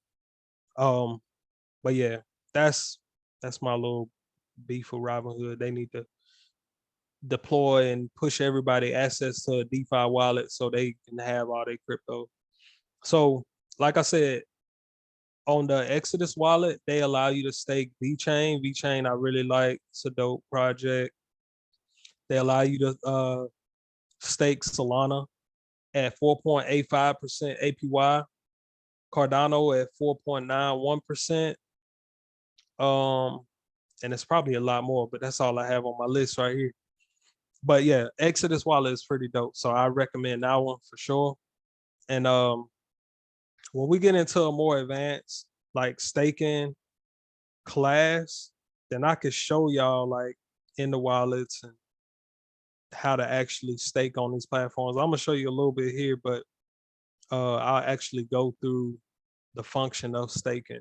um but yeah, that's my little beef with Robinhood. They need to deploy and push everybody access to a DeFi wallet so they can have all their crypto. So like I said, on the Exodus wallet, they allow you to stake VeChain. VeChain I really like. It's a dope project. They allow you to stake Solana at 4.85% APY, Cardano at 4.91%. And it's probably a lot more, but that's all I have on my list right here. But yeah, Exodus wallet is pretty dope. So I recommend that one for sure. And when we get into a more advanced like staking class, then I could show y'all like in the wallets and how to actually stake on these platforms. I'm gonna show you a little bit here, but I'll actually go through the function of staking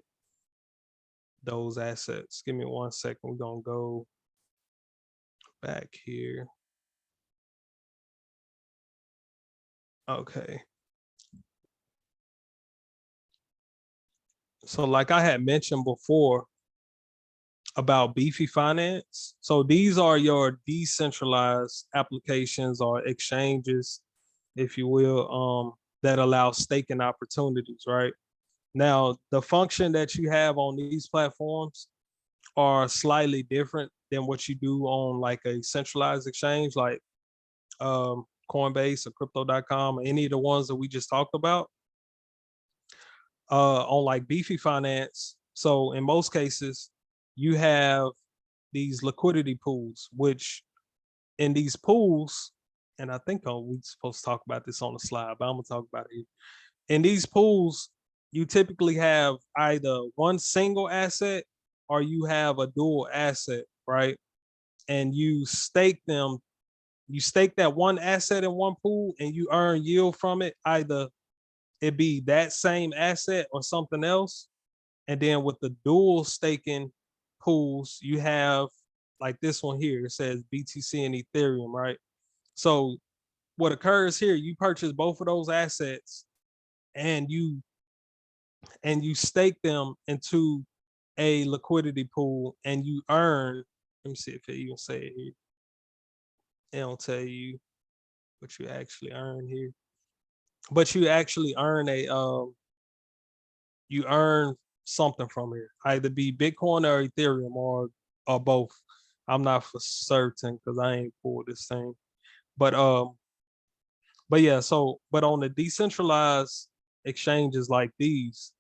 those assets. Give me 1 second. We're gonna go back here. Okay. So like I had mentioned before about Beefy Finance. So these are your decentralized applications or exchanges, if you will, that allow staking opportunities, right? Now, the function that you have on these platforms are slightly different than what you do on like a centralized exchange like Coinbase or crypto.com or any of the ones that we just talked about. On like Beefy Finance, so in most cases, you have these liquidity pools, which in these pools, and I think we're supposed to talk about this on the slide, but I'm gonna talk about it here. In these pools, you typically have either one single asset or you have a dual asset, right? And you stake them. You stake that one asset in one pool and you earn yield from it. Either it be that same asset or something else. And then with the dual staking pools, you have like this one here. It says BTC and Ethereum, right? So what occurs here, you purchase both of those assets and you stake them into a liquidity pool and you earn, let me see if it even say it here. It don't tell you what you actually earn here. But you actually earn you earn something from here. Either be Bitcoin or Ethereum or both. I'm not for certain because I ain't pulled this thing. But yeah, so but on the decentralized exchanges like these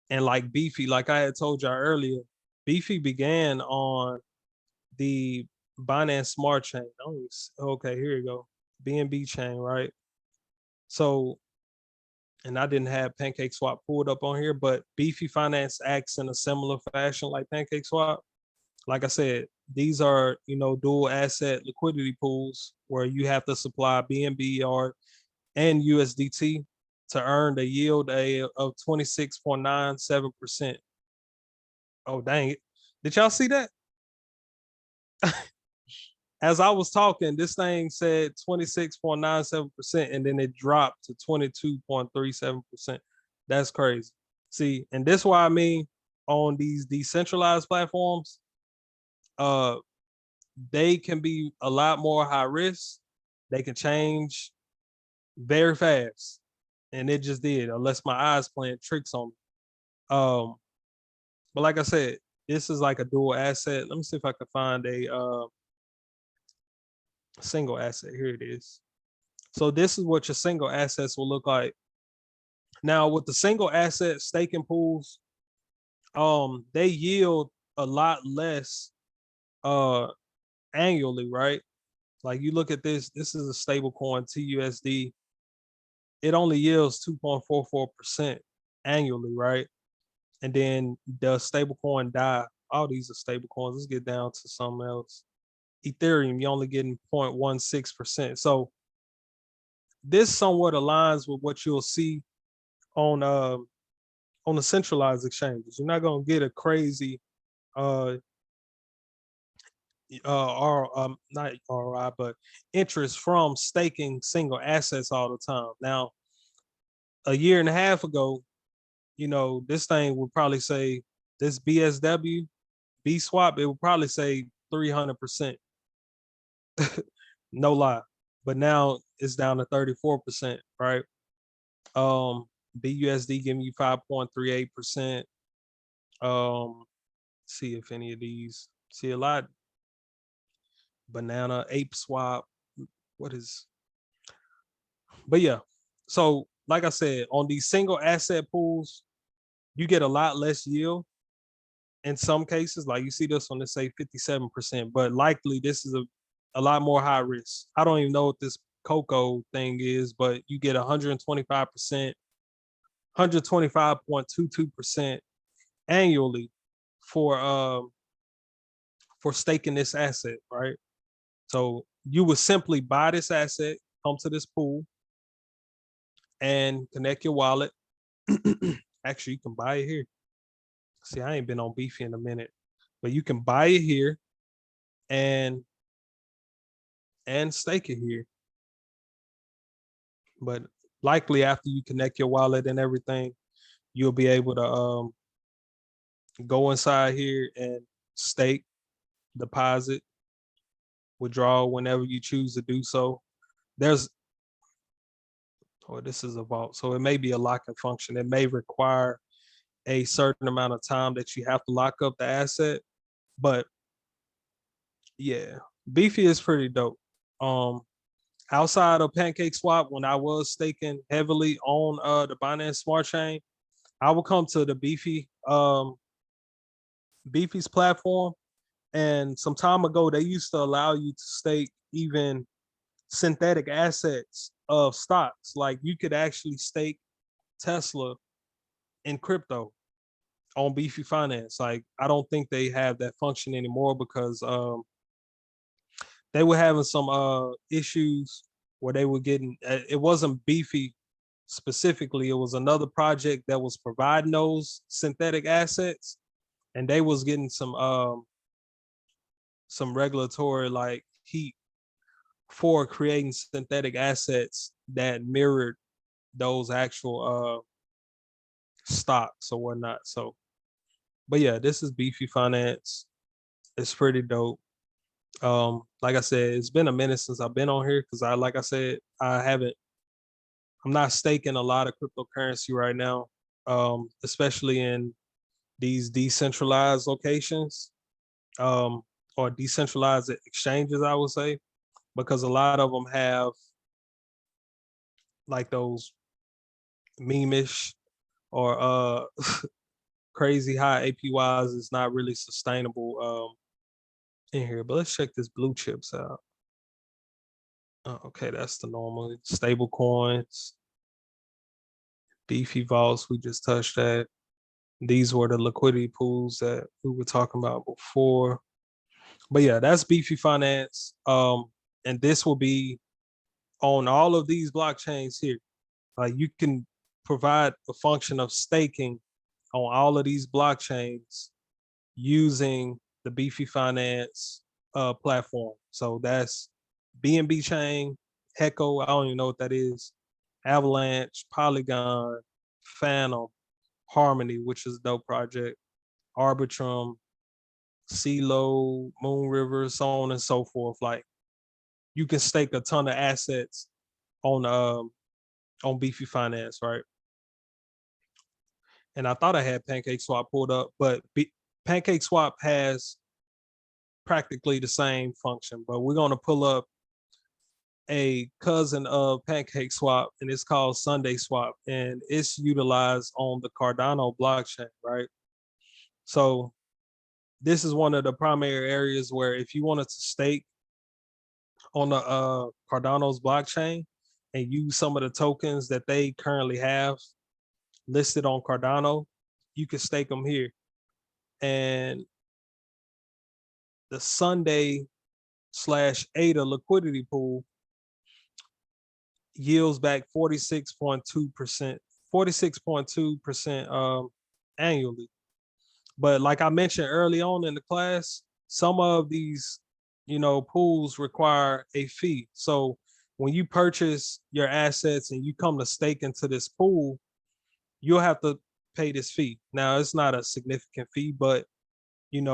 and like Beefy, like I had told y'all earlier, Beefy began on the Binance Smart Chain. Okay, here you go. BNB chain, right? So, and I didn't have PancakeSwap pulled up on here, but Beefy Finance acts in a similar fashion like PancakeSwap. Like I said, these are, dual asset liquidity pools where you have to supply BNB or and USDT to earn the yield of 26.97%. Oh, dang it. Did y'all see that? As I was talking, this thing said 26.97%, and then it dropped to 22.37%. That's crazy. See, and this is why I mean on these decentralized platforms, they can be a lot more high risk. They can change very fast. And it just did, unless my eyes playing tricks on me. But like I said, this is like a dual asset. Let me see if I can find a single asset. Here it is. So this is what your single assets will look like. Now with the single asset staking pools, they yield a lot less annually, right? Like you look at this is a stable coin, TUSD. It only yields 2.44% annually, right? And then the stable coin DAI. All these are stable coins. Let's get down to something else. Ethereum, you're only getting 0.16%. So this somewhat aligns with what you'll see on the centralized exchanges. You're not gonna get a crazy or not ROI, but interest from staking single assets all the time. Now, a year and a half ago, this thing would probably say this BSW B swap, it would probably say 300%. No lie. But now it's down to 34%, right? BUSD giving you 5.38%. See if any of these see a lot. Banana, Ape Swap. What is but yeah. So like I said, on these single asset pools, you get a lot less yield in some cases. Like you see this one, let's say 57%, but likely this is a lot more high risk. I don't even know what this Coco thing is, but you get 125%, 125.22% annually for staking this asset, right? So you would simply buy this asset, come to this pool, and connect your wallet. Actually, you can buy it here. See, I ain't been on Beefy in a minute, but you can buy it here and stake it here. But likely after you connect your wallet and everything, you'll be able to go inside here and stake, deposit, withdraw whenever you choose to do so. This is a vault, so it may be a locking function. It may require a certain amount of time that you have to lock up the asset. But yeah, Beefy is pretty dope. Outside of PancakeSwap, when I was staking heavily on the Binance Smart Chain, I would come to the Beefy's platform. And some time ago, they used to allow you to stake even synthetic assets of stocks. Like you could actually stake Tesla in crypto on Beefy Finance. Like I don't think they have that function anymore because they were having some issues where they were getting. It wasn't Beefy specifically. It was another project that was providing those synthetic assets, and they was getting some regulatory like heat for creating synthetic assets that mirrored those actual stocks or whatnot. So But yeah, this is Beefy Finance. It's pretty dope. Like I said, it's been a minute since I've been on here because like I said, I'm not staking a lot of cryptocurrency right now, especially in these decentralized locations, um, or decentralized exchanges, I would say, because a lot of them have like those meme-ish or crazy high APYs is not really sustainable in here. But let's check this blue chips out. Okay, that's the normal stable coins, beefy vaults. We just touched that. These were the liquidity pools that we were talking about before. But yeah, that's Beefy Finance. And this will be on all of these blockchains here. Like you can provide a function of staking on all of these blockchains using the Beefy Finance platform. So that's BNB chain, Heco, I don't even know what that is, Avalanche, Polygon, Phantom, Harmony, which is a dope project, Arbitrum, CeeLo, Moon River, so on and so forth. Like you can stake a ton of assets on Beefy Finance, right? And I thought I had PancakeSwap pulled up, but PancakeSwap has practically the same function. But we're gonna pull up a cousin of PancakeSwap, and it's called SundaySwap, and it's utilized on the Cardano blockchain, right? So this is one of the primary areas where if you wanted to stake on the Cardano's blockchain and use some of the tokens that they currently have listed on Cardano, you can stake them here. And the Sunday/ADA liquidity pool yields back 46.2%, 46.2% annually. But like I mentioned early on in the class, some of these, pools require a fee. So when you purchase your assets and you come to stake into this pool, you'll have to pay this fee. Now it's not a significant fee, but when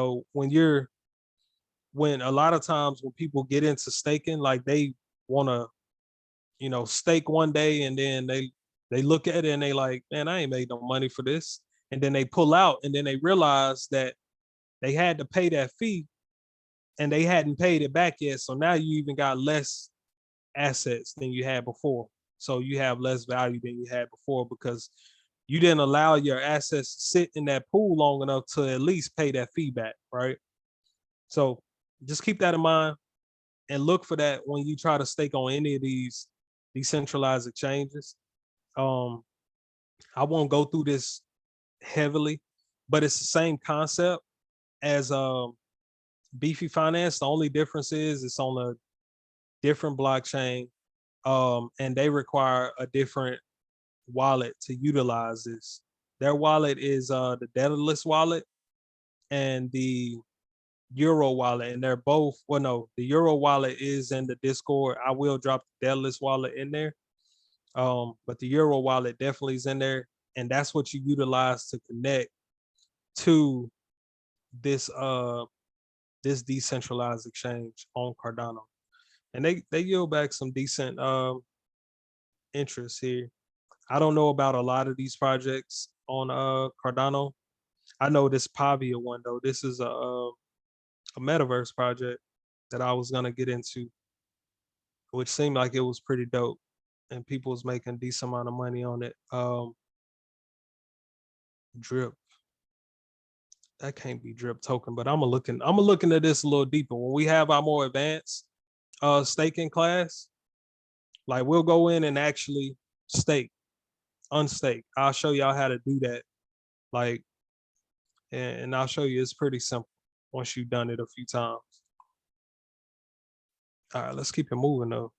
a lot of times when people get into staking, like they want to, stake one day and then they look at it and they like, man, I ain't made no money for this. And then they pull out and then they realize that they had to pay that fee and they hadn't paid it back yet. So now you even got less assets than you had before. So you have less value than you had before because you didn't allow your assets to sit in that pool long enough to at least pay that fee back, right? So just keep that in mind and look for that when you try to stake on any of these decentralized exchanges. Um, I won't go through this heavily, but it's the same concept as Beefy Finance. The only difference is it's on a different blockchain, and they require a different wallet to utilize this. Their wallet is the Daedalus wallet and the Euro wallet, and they're both. Well, no, the Euro wallet is in the Discord. I will drop the Daedalus wallet in there, but the Euro wallet definitely is in there, and that's what you utilize to connect to this this decentralized exchange on Cardano, and they yield back some decent interest here. I don't know about a lot of these projects on Cardano. I know this Pavia one though. This is a metaverse project that I was gonna get into, which seemed like it was pretty dope, and people was making a decent amount of money on it. Drip, that can't be drip token, but I'm looking at this a little deeper. When we have our more advanced staking class, like we'll go in and actually stake, unstake. I'll show y'all how to do that. Like, and I'll show you it's pretty simple once you've done it a few times. All right, let's keep it moving though.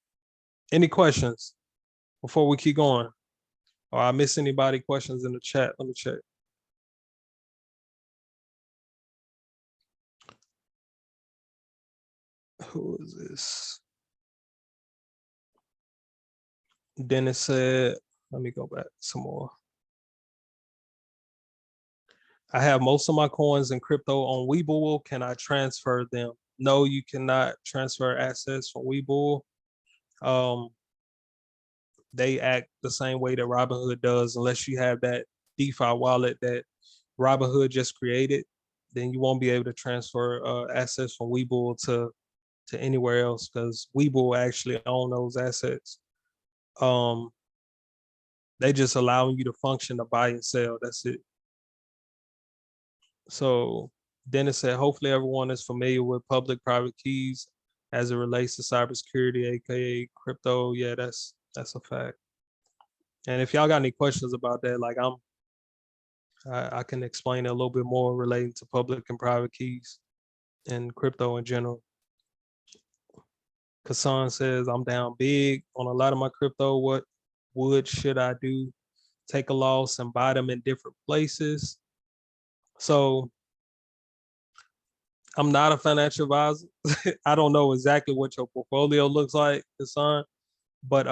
Any questions before we keep going? Or I miss anybody questions in the chat? Let me check. Who is this? Dennis said, let me go back some more. I have most of my coins in crypto on Webull. Can I transfer them? No, you cannot transfer assets from Webull. They act the same way that Robinhood does, unless you have that DeFi wallet that Robinhood just created. Then you won't be able to transfer assets from Webull to anywhere else because Webull actually own those assets. They just allowing you to function to buy and sell. That's it. So Dennis said, hopefully everyone is familiar with public-private keys as it relates to cybersecurity, aka crypto. Yeah, that's a fact. And if y'all got any questions about that, like I can explain it a little bit more relating to public and private keys and crypto in general. Kassan says, I'm down big on a lot of my crypto. What should I do? Take a loss and buy them in different places. So I'm not a financial advisor. I don't know exactly what your portfolio looks like, Kassan, but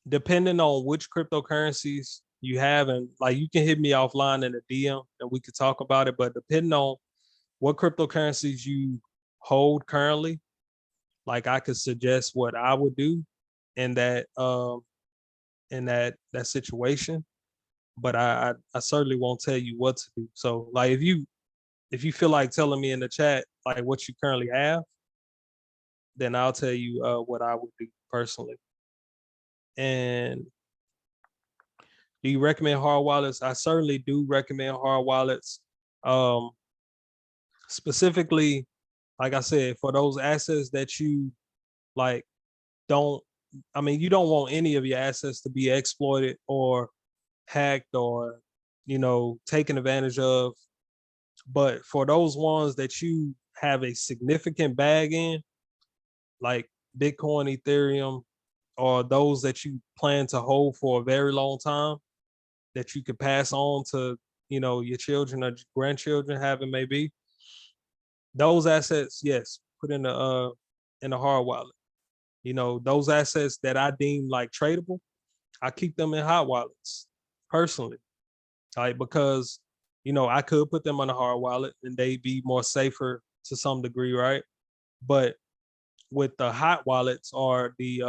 depending on which cryptocurrencies you have, and like you can hit me offline in a DM and we could talk about it, but depending on what cryptocurrencies you hold currently, like I could suggest what I would do in that situation, but I certainly won't tell you what to do. So like if you feel like telling me in the chat like what you currently have, then I'll tell you what I would do personally. And do you recommend hard wallets? I certainly do recommend hard wallets. Specifically, like I said, for those assets that you like don't, I mean, you don't want any of your assets to be exploited or hacked or, taken advantage of. But for those ones that you have a significant bag in, like Bitcoin, Ethereum, or those that you plan to hold for a very long time, that you could pass on to, your children or grandchildren, have it may be. Those assets, yes, put in the hard wallet. Those assets that I deem like tradable, I keep them in hot wallets personally. Like because, I could put them on a hard wallet and they be more safer to some degree, right? But with the hot wallets or these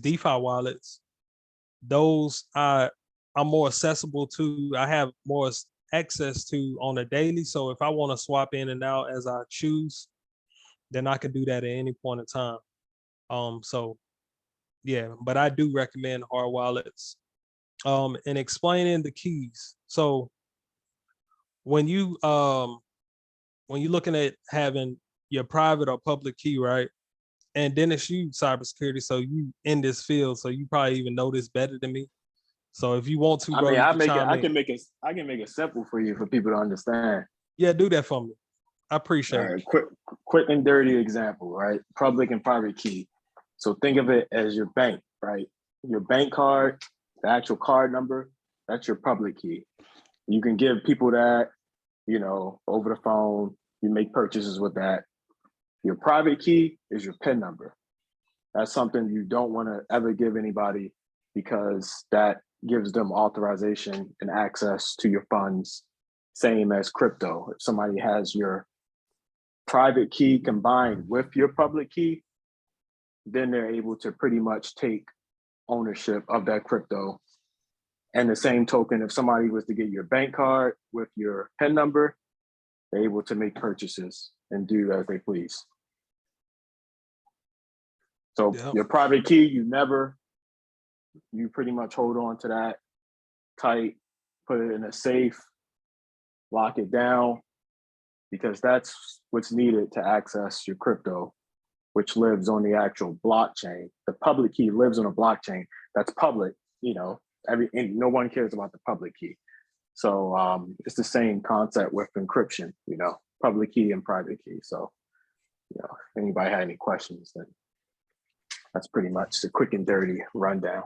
DeFi wallets, those I'm more accessible to. I have more access to on a daily. So if I want to swap in and out as I choose, then I can do that at any point in time. So yeah, but I do recommend hard wallets. And explaining the keys. So when you're looking at having your private or public key, right? And Dennis, you cybersecurity, so you in this field, so you probably even know this better than me. So if you want to, I bro, mean, you can chime I in. can make it simple for you for people to understand. Yeah, do that for me. I appreciate All it. right, quick and dirty example, right? Public and private key. So think of it as your bank, right? Your bank card, the actual card number, that's your public key. You can give people that, over the phone. You make purchases with that. Your private key is your PIN number. That's something you don't want to ever give anybody because that gives them authorization and access to your funds, same as crypto. If somebody has your private key combined with your public key, then they're able to pretty much take ownership of that crypto. And the same token, if somebody was to get your bank card with your PIN number, they're able to make purchases and do as they please. So your private key, you pretty much hold on to that tight, put it in a safe, lock it down, because that's what's needed to access your crypto, which lives on the actual blockchain. The public key lives on a blockchain that's public, no one cares about the public key. So it's the same concept with encryption, public key and private key. So, if anybody had any questions, then that's pretty much the quick and dirty rundown.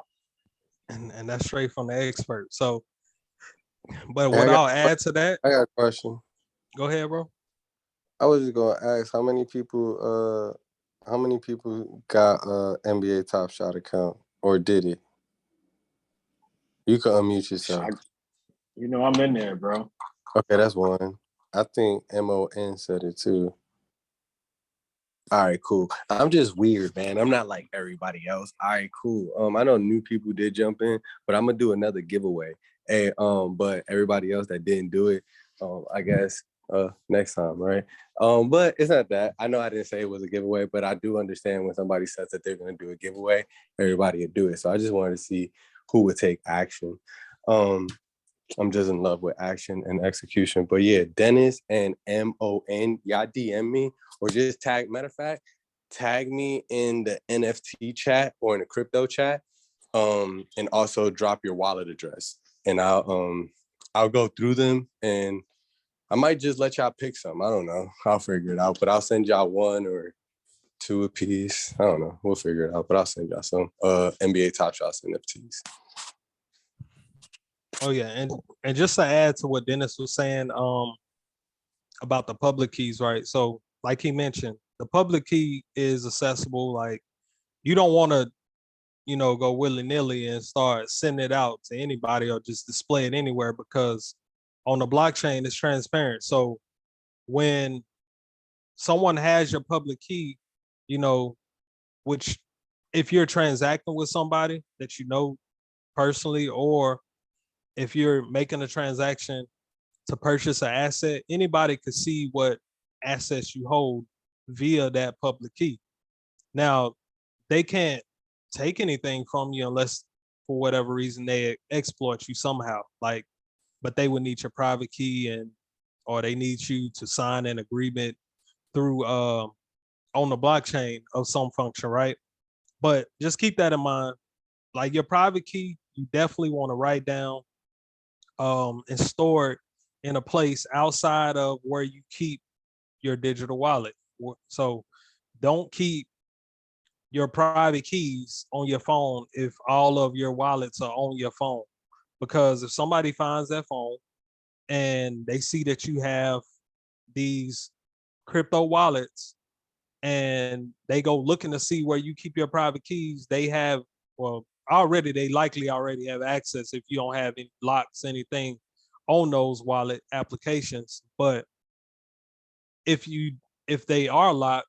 And that's straight from the expert. So, but what I'll add to that, I got a question. Go ahead, bro. I was just gonna ask how many people got NBA Top Shot account or did it? You can unmute yourself. You know I'm in there, bro. Okay, that's one. I think MON said it too. All right, cool. I'm just weird, man. I'm not like everybody else. All right, cool. I know new people did jump in, but I'm gonna do another giveaway. Hey, but everybody else that didn't do it, I guess next time, right? But it's not that. I know I didn't say it was a giveaway, but I do understand when somebody says that they're gonna do a giveaway, everybody would do it. So I just wanted to see who would take action. I'm just in love with action and execution. But yeah, Dennis and MON, y'all DM me or just tag. Matter of fact, tag me in the NFT chat or in the crypto chat, and also drop your wallet address, and I'll go through them, and I might just let y'all pick some. I don't know. I'll figure it out, but I'll send y'all one or two a piece. I don't know. We'll figure it out, but I'll send y'all some NBA Top Shots NFTs. Oh yeah, and just to add to what Dennis was saying, about the public keys, right? So, like he mentioned, the public key is accessible. Like, you don't want to, go willy nilly and start sending it out to anybody or just display it anywhere, because on the blockchain it's transparent. So when someone has your public key, you know, which if you're transacting with somebody that you know personally, or if you're making a transaction to purchase an asset, anybody could see what assets you hold via that public key. Now, they can't take anything from you unless for whatever reason they exploit you somehow. Like, but they would need your private key, or they need you to sign an agreement through on the blockchain of some function, right? But just keep that in mind. Like, your private key, you definitely want to write down and store it in a place outside of where you keep your digital wallet. So don't keep your private keys on your phone if all of your wallets are on your phone. Because if somebody finds that phone and they see that you have these crypto wallets and they go looking to see where you keep your private keys, they have, well, already, they likely already have access if you don't have any locks, anything on those wallet applications. But if they are locked,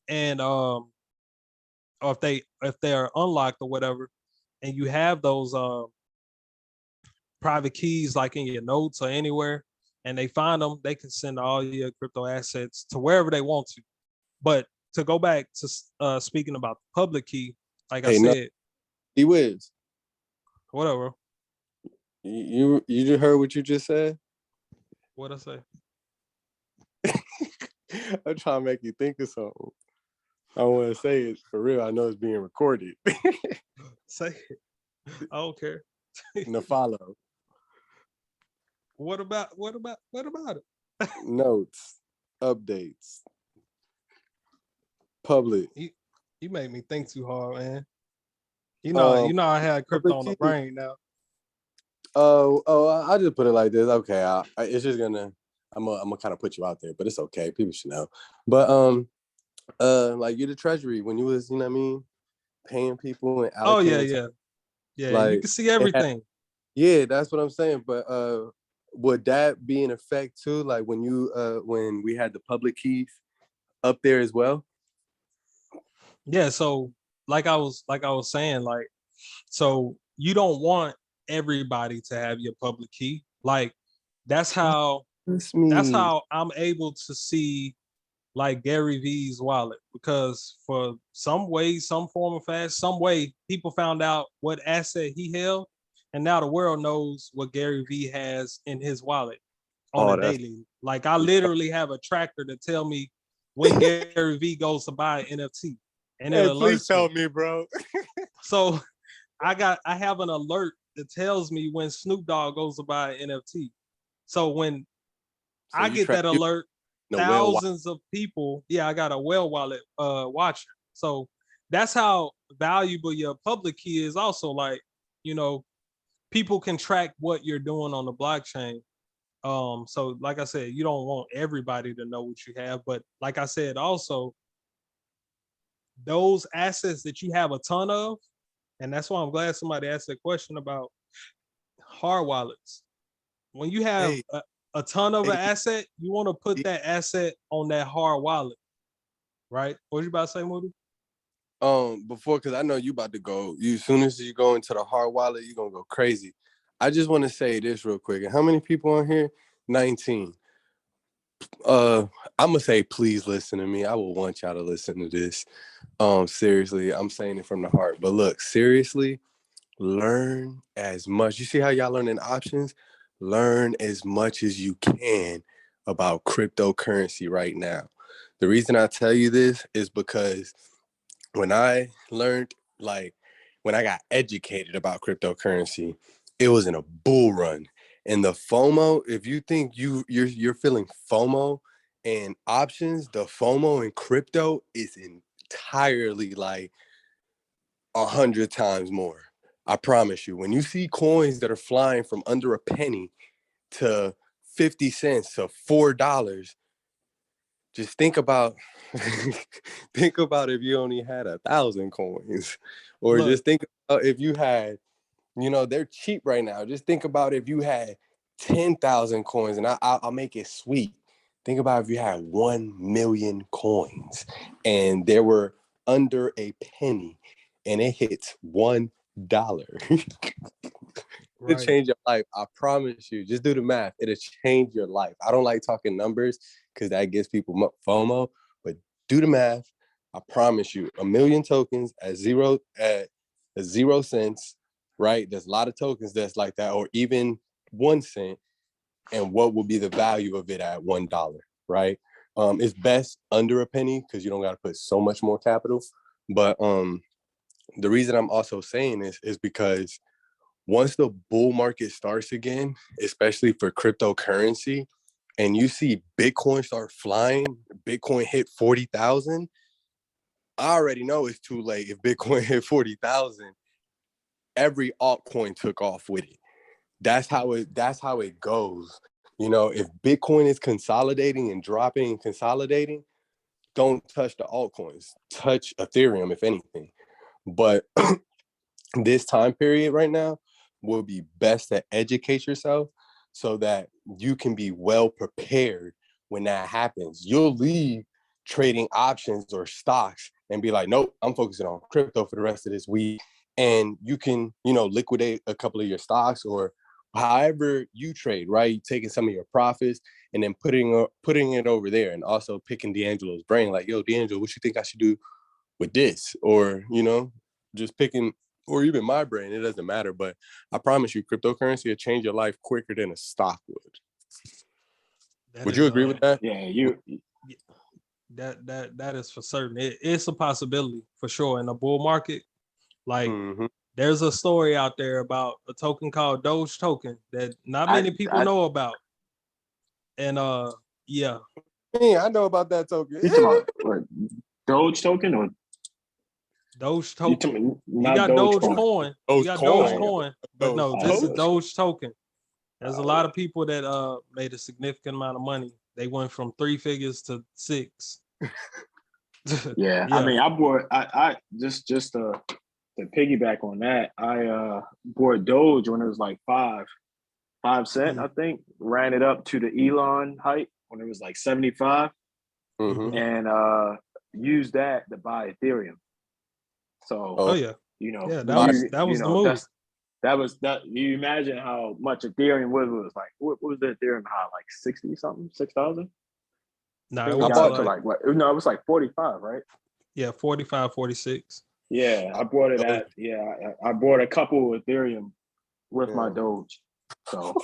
and or if they're unlocked or whatever, and you have those private keys like in your notes or anywhere, and they find them, they can send all your crypto assets to wherever they want to. But to go back to speaking about the public key, like I Hey, no, said, D-Wiz, whatever. you just heard what you just said? What I say? I'm trying to make you think of something. I don't want to say it for real. I know it's being recorded. Say it. I don't care. No follow. What about it? Notes, updates, public. You made me think too hard, man. You know I had crypto public on the key. brain now. I just put it like this. Okay, it's just gonna. I'm gonna kind of put you out there, but it's okay. People should know. But like you're the treasury when you was, you know what I mean, paying people and Oh yeah, allocating. yeah. You Like, can see everything. yeah, that's what I'm saying. But would that be in effect too? Like when we had the public keys up there as well? Yeah. So like I was saying, like, so you don't want everybody to have your public key. Like, that's how That's that's me. how I'm able to see like Gary V's wallet, because for some way, some form of some way, people found out what asset he held, and now the world knows what Gary V has in his wallet on Oh, a that's daily. Like, I literally have a tracker to tell me when Gary V goes to buy an NFT, and it hey, please alerts tell me. me, bro. So I have an alert that tells me when Snoop Dogg goes to buy an NFT. So when So I you get track that you alert, the well. thousands of people, yeah, I got a well wallet watcher. So that's how valuable your public key is also. Like, you know, people can track what you're doing on the blockchain. So like I said, you don't want everybody to know what you have, but like I said, also those assets that you have a ton of, and that's why I'm glad somebody asked that question about hard wallets. when you have Hey, a ton of an hey, asset, you want to put hey. that asset on that hard wallet, right? What you about to say, Moody? Before, because I know you about to go. You as soon as you go into the hard wallet, you're gonna go crazy. I just want to say this real quick. And how many people on here? 19. I'm gonna say, please listen to me. I will want y'all to listen to this. Seriously, I'm saying it from the heart. But look, seriously, learn as much. You see how y'all learning options? Learn as much as you can about cryptocurrency right now. The reason I tell you this is because when I learned, like, when I got educated about cryptocurrency, it was in a bull run. And the FOMO, if you think you're feeling FOMO and options, the FOMO in crypto is entirely like 100 times more. I promise you. When you see coins that are flying from under a penny to 50 cents to $4, just think about think about if you only had 1,000 coins, or Look, just think about if you had, they're cheap right now. Just think about if you had 10,000 coins, and I'll make it sweet. Think about if you had 1 million coins and they were under a penny and it hits $1. It'll right. change your life. I promise you. Just do the math. It'll change your life. I don't like talking numbers because that gives people FOMO, but do the math. I promise you, 1 million tokens at 0 cents, right? There's a lot of tokens that's like that, or even 1 cent. And what will be the value of it at $1, right? It's best under a penny because you don't got to put so much more capital. But the reason I'm also saying this is because once the bull market starts again, especially for cryptocurrency, and you see Bitcoin start flying, Bitcoin hit 40,000, I already know it's too late. If Bitcoin hit 40,000, every altcoin took off with it. That's how it goes. If Bitcoin is consolidating and dropping and consolidating, don't touch the altcoins. Touch Ethereum, if anything. But this time period right now will be best to educate yourself so that you can be well prepared when that happens. You'll leave trading options or stocks and be like, nope, I'm focusing on crypto for the rest of this week. And you can, liquidate a couple of your stocks or however you trade, right? Taking some of your profits and then putting it over there, and also picking D'Angelo's brain, like, yo, D'Angelo, what you think I should do with this? Or, just picking, or even my brain, it doesn't matter. But I promise you, cryptocurrency will change your life quicker than a stock would. That Would is you agree with that? Yeah, that is for certain. It's a possibility for sure in the bull market. Like Mm-hmm. there's a story out there about a token called Doge token that not many people know about. And yeah. Yeah, I know about that token. You talking about what, Doge token or Doge token. You not got Doge Doge coin? coin. You got Dogecoin. Dogecoin. But no, Doge this is Doge. Doge token. There's a lot of people that made a significant amount of money. They went from 3 figures to 6. Yeah, I mean, I just to piggyback on that, I bought Doge when it was like 5 cent, I think. Ran it up to the Elon height when it was like 75, Mm-hmm. and used that to buy Ethereum. So, Oh yeah. Yeah, that was the move. That you imagine how much Ethereum was like. What was the Ethereum high? Like 60 something, 6,000? No, I it think we was got up to like what? No, it was like 45, right? yeah, 45, 46. Yeah, I bought it at I bought a couple of Ethereum with my Doge. So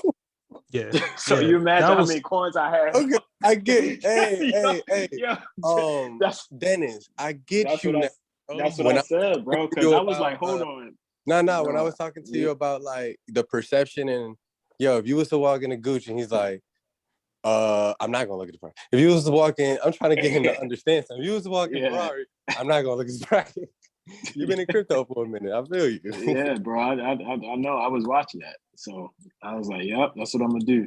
yeah. so yeah, you imagine how many coins I had. Okay, I get. Hey. Yeah, Dennis, I get you now. That's what I said, bro. Because I was like, hold on. No. When I was talking to you about like the perception and if you was to walk into Gucci and he's like, I'm not gonna look at the price. If you was to walk in, I'm trying to get him to understand something. If you was to walk in Ferrari, I'm not gonna look at the price. You've been in crypto for a minute. I feel you. Yeah, bro. I know. I was watching that, so I was like, "Yep, that's what I'm gonna do.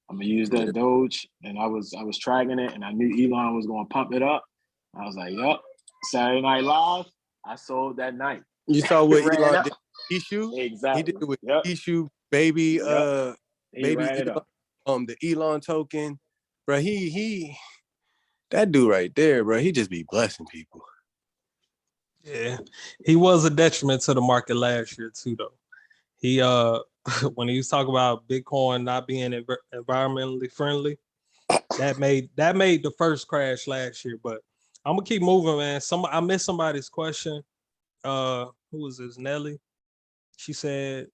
I'm gonna use that Doge." And I was tracking it, and I knew Elon was gonna pump it up. I was like, "Yep." Saturday Night Live, I sold that night. You saw what Elon did? Issue Exactly. He did it with Issue, baby. He baby ran it up. the Elon token, bro. He that dude right there, bro. He just be blessing people. Yeah, he was a detriment to the market last year too, though. He when he was talking about Bitcoin not being environmentally friendly, that made the first crash last year. But I'm gonna keep moving, man. I missed somebody's question. Who was this? Nelly. She said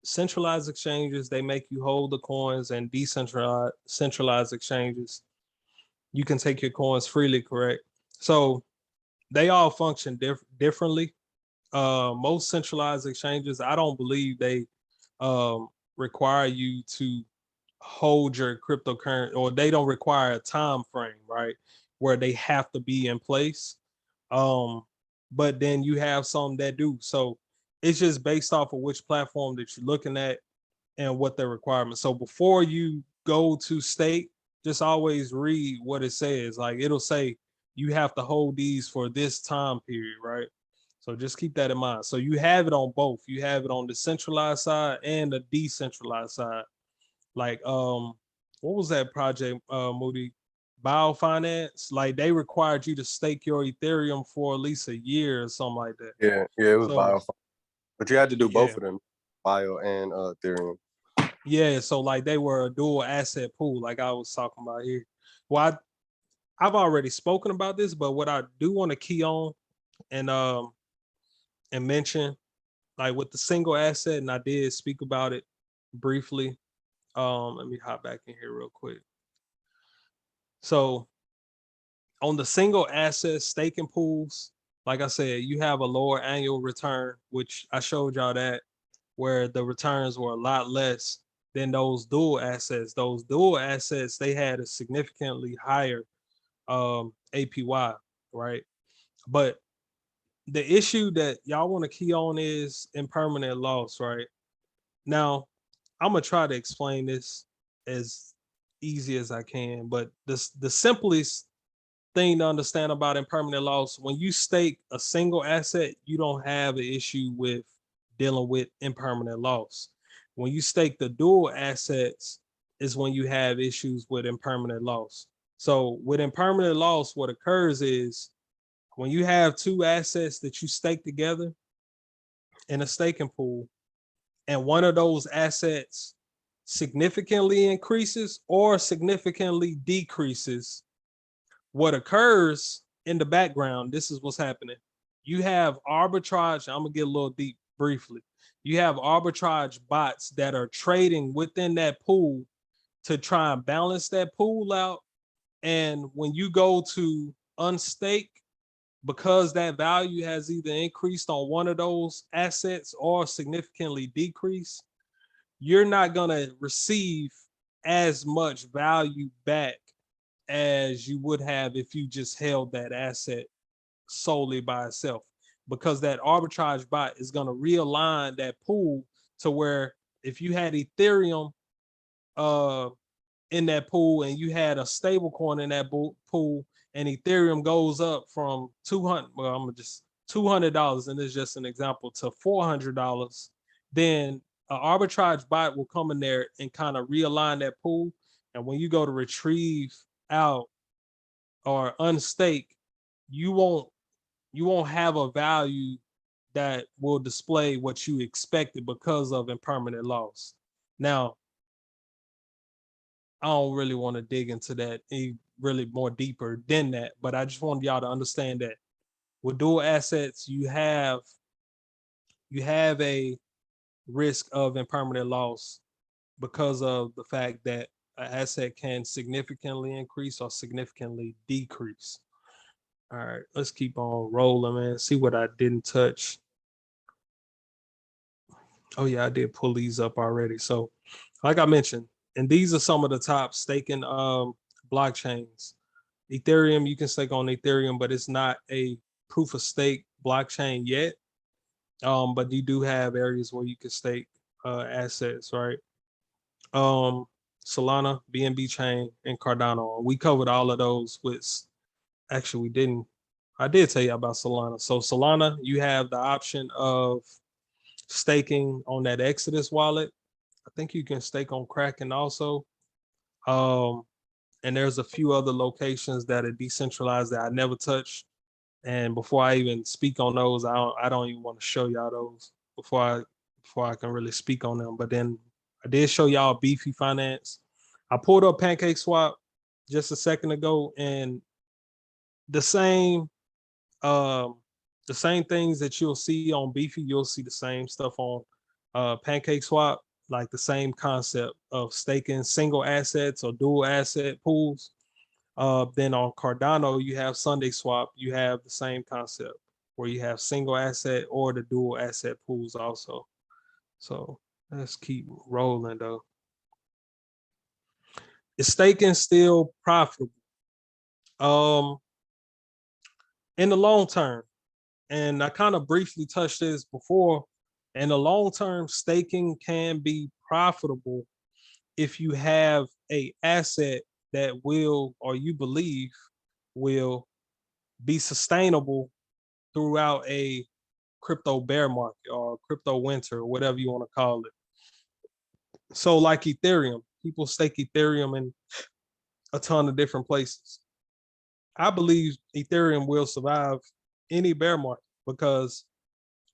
centralized exchanges, they make you hold the coins, and decentralized centralized exchanges, you can take your coins freely, correct? So they all function differently. Most centralized exchanges, I don't believe they require you to hold your cryptocurrency, or they don't require a time frame, right? Where they have to be in place. But then you have some that do. So it's just based off of which platform that you're looking at and what their requirements. So before you go to stake, just always read what it says. Like it'll say you have to hold these for this time period, right? So just keep that in mind. So you have it on both. You have it on the centralized side and the decentralized side. Like what was that project, Moody? Biofinance, like they required you to stake your Ethereum for at least a year or something like that. Yeah, it was So bio, but you had to do both yeah, of them, bio and Ethereum. yeah. So like they were a dual asset pool, like I was talking about here. Well, I've already spoken about this, but what I do want to key on and mention, like with the single asset, and I did speak about it briefly. Let me hop back in here real quick. So on the single asset staking pools, like I said, you have a lower annual return, which I showed y'all that, where the returns were a lot less than those dual assets. Those dual assets, they had a significantly higher APY, right? But the issue that y'all want to key on is impermanent loss, right? Now, I'm gonna try to explain this as easy as I can, but the simplest thing to understand about impermanent loss, when you stake a single asset, you don't have an issue with dealing with impermanent loss. When you stake the dual assets is when you have issues with impermanent loss. So with impermanent loss, what occurs is when you have two assets that you stake together in a staking pool, and one of those assets significantly increases or significantly decreases, what occurs in the background, this is what's happening. You have arbitrage. I'm gonna get a little deep briefly. You have arbitrage bots that are trading within that pool to try and balance that pool out. And when you go to unstake, because that value has either increased on one of those assets or significantly decreased, you're not gonna receive as much value back as you would have if you just held that asset solely by itself, because that arbitrage bot is going to realign that pool to where if you had Ethereum in that pool and you had a stable coin in that pool, and Ethereum goes up from 200, well, I'm just $200, and this is just an example, to $400, then an arbitrage bot will come in there and kind of realign that pool. And when you go to retrieve out or unstake, you won't have a value that will display what you expected because of impermanent loss. Now, I don't really want to dig into that really more deeper than that, but I just wanted y'all to understand that with dual assets, you have a risk of impermanent loss because of the fact that an asset can significantly increase or significantly decrease. All right, let's keep on rolling, man. See what I didn't touch. Oh yeah, I did pull these up already. So, like I mentioned, and these are some of the top staking blockchains. Ethereum, you can stake on Ethereum, but it's not a proof of stake blockchain yet. But you do have areas where you can stake assets, right? Solana, BNB chain, and Cardano. We covered all of those with, actually we didn't. I did tell you about Solana. So Solana, you have the option of staking on that Exodus wallet, I think you can stake on Kraken also. And there's a few other locations that are decentralized that I never touched. And before I even speak on those, I don't even want to show y'all those before I can really speak on them. But then I did show y'all Beefy Finance. I pulled up PancakeSwap just a second ago, and the same um the same things that you'll see on Beefy, you'll see the same stuff on PancakeSwap, like the same concept of staking single assets or dual asset pools. Then on Cardano, you have SundaySwap. You have the same concept where you have single asset or the dual asset pools also. So let's keep rolling though. Is staking still profitable? Um, in the long term, and I kind of briefly touched this before. In the long term, staking can be profitable if you have a asset that will, or you believe will, be sustainable throughout a crypto bear market or crypto winter or whatever you want to call it. So like Ethereum, people stake Ethereum in a ton of different places. I believe Ethereum will survive any bear market because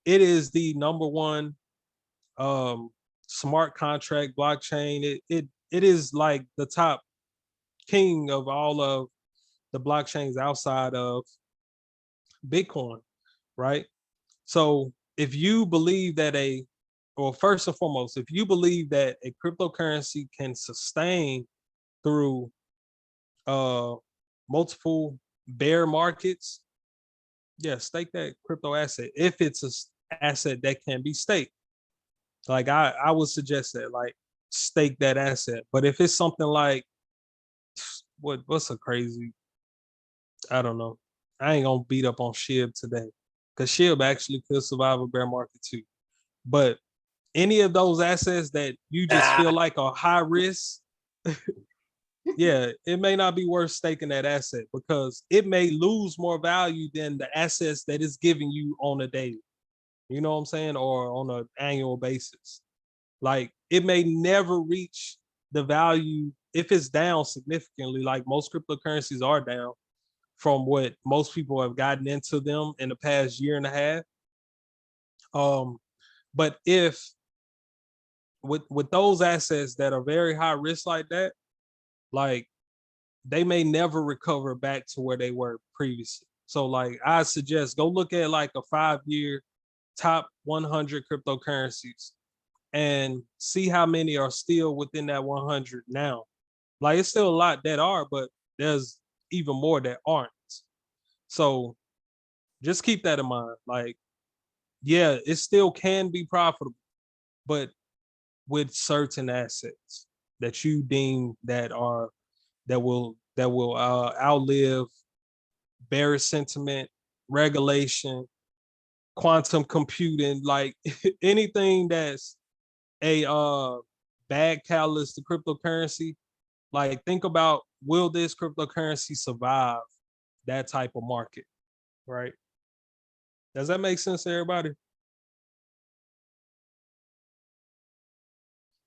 it is the number one smart contract blockchain. It is like the top king of all of the blockchains outside of Bitcoin, right? So if you believe that or first and foremost, if you believe that a cryptocurrency can sustain through multiple bear markets, yeah, stake that crypto asset if it's a asset that can be staked. Like I would suggest that, like, stake that asset. But if it's something like what's a crazy, I don't know. I ain't gonna beat up on SHIB today because SHIB actually could survive a bear market too. But any of those assets that you just feel like are high risk, yeah, it may not be worth staking that asset because it may lose more value than the assets that it's giving you on a daily. You know what I'm saying? Or on an annual basis. Like it may never reach the value if it's down significantly, like most cryptocurrencies are down from what most people have gotten into them in the past year and a half. But if with those assets that are very high risk like that, like they may never recover back to where they were previously. So like I suggest go look at like a 5-year top 100 cryptocurrencies and see how many are still within that 100 now. Like it's still a lot that are, but there's even more that aren't. So just keep that in mind. Like, yeah, it still can be profitable, but with certain assets that you deem that will outlive bearish sentiment, regulation, quantum computing, like anything that's a bad catalyst to cryptocurrency. Like think about, will this cryptocurrency survive that type of market, right? Does that make sense to everybody?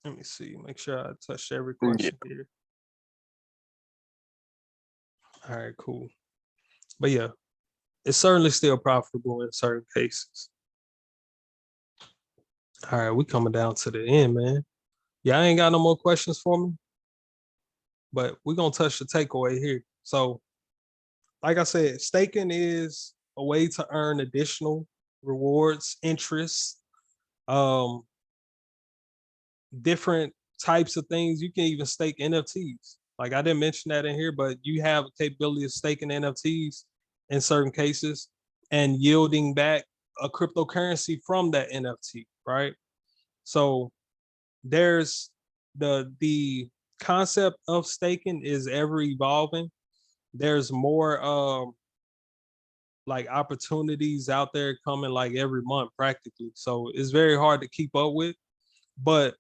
Let me see, make sure I touched every question here. All right, cool. But yeah, it's certainly still profitable in certain cases. All right, we coming down to the end, man. Y'all ain't got no more questions for me, but we're gonna touch the takeaway here. So, like I said, staking is a way to earn additional rewards, interest, um, different types of things. You can even stake NFTs. Like I didn't mention that in here, but you have a capability of staking NFTs in certain cases and yielding back a cryptocurrency from that NFT, right? So there's the concept of staking is ever evolving. There's more like opportunities out there coming like every month practically. So it's very hard to keep up with. But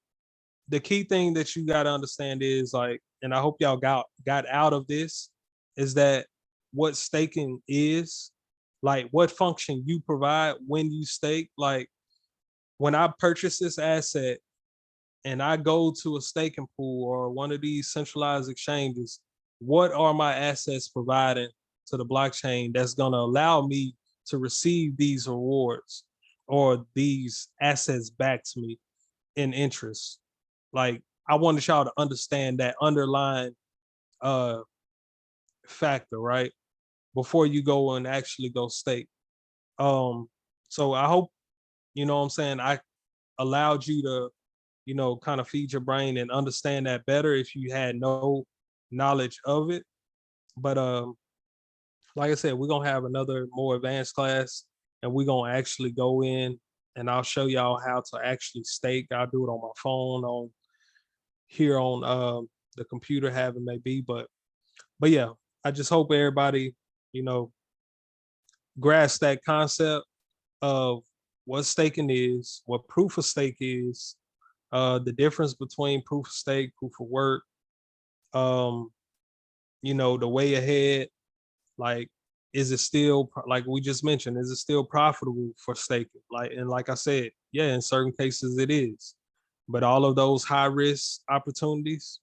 the key thing that you got to understand is like, and I hope y'all got out of this, is that what staking is, like what function you provide when you stake. Like when I purchase this asset, and I go to a staking pool or one of these centralized exchanges, what are my assets providing to the blockchain that's going to allow me to receive these rewards or these assets back to me in interest? Like, I wanted y'all to understand that underlying factor, right? Before you go and actually go stake. So I hope, you know what I'm saying, I allowed you to, you know, kind of feed your brain and understand that better if you had no knowledge of it. But like I said, we're gonna have another more advanced class, and we're gonna actually go in and I'll show y'all how to actually stake. I'll do it on my phone, on here on the computer, have it may be. But yeah, I just hope everybody, you know, grasp that concept of what staking is, what proof of stake is, the difference between proof of stake, proof of work, you know, the way ahead. Like, is it still, like we just mentioned, is it still profitable for staking? Like, and like I said, yeah, in certain cases it is. But all of those high risk opportunities,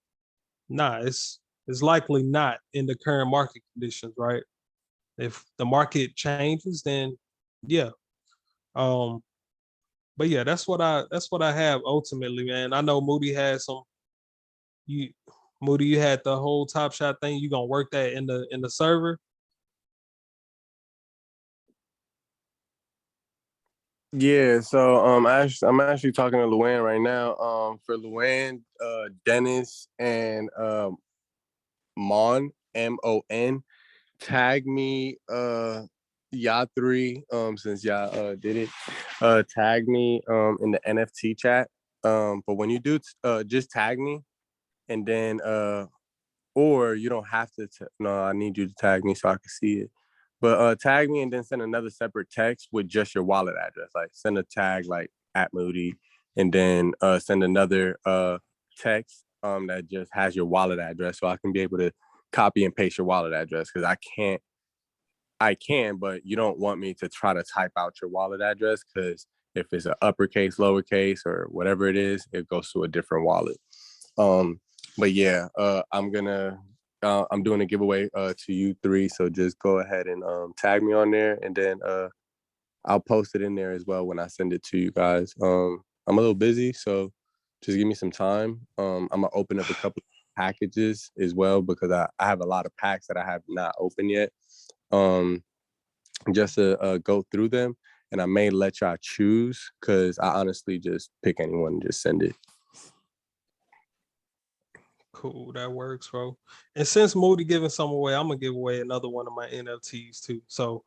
nah, it's likely not in the current market conditions, right? If the market changes, then yeah. Um, but yeah, that's what I have ultimately, man. I know Moody had some, you Moody, you had the whole Top Shot thing. You gonna work that in the server? Yeah, so I'm actually talking to Luann right now. For Luann, Dennis, and Mon, MON, tag me y'all three, since y'all did it. Tag me in the NFT chat. But when you do just tag me, and then or you don't have to no, I need you to tag me so I can see it. But tag me and then send another separate text with just your wallet address. Like send a tag like at Moody, and then send another text that just has your wallet address, so I can be able to copy and paste your wallet address, because I can, but you don't want me to try to type out your wallet address, because if it's an uppercase, lowercase, or whatever it is, it goes to a different wallet. But yeah, I'm doing a giveaway to you three, so just go ahead and tag me on there, and then I'll post it in there as well when I send it to you guys. I'm a little busy, so just give me some time. I'm gonna open up a couple packages as well, because I have a lot of packs that I have not opened yet. Just to go through them, and I may let y'all choose, because I honestly just pick anyone and just send it. Cool, that works, bro. And since Moody giving some away, I'm gonna give away another one of my NFTs too. So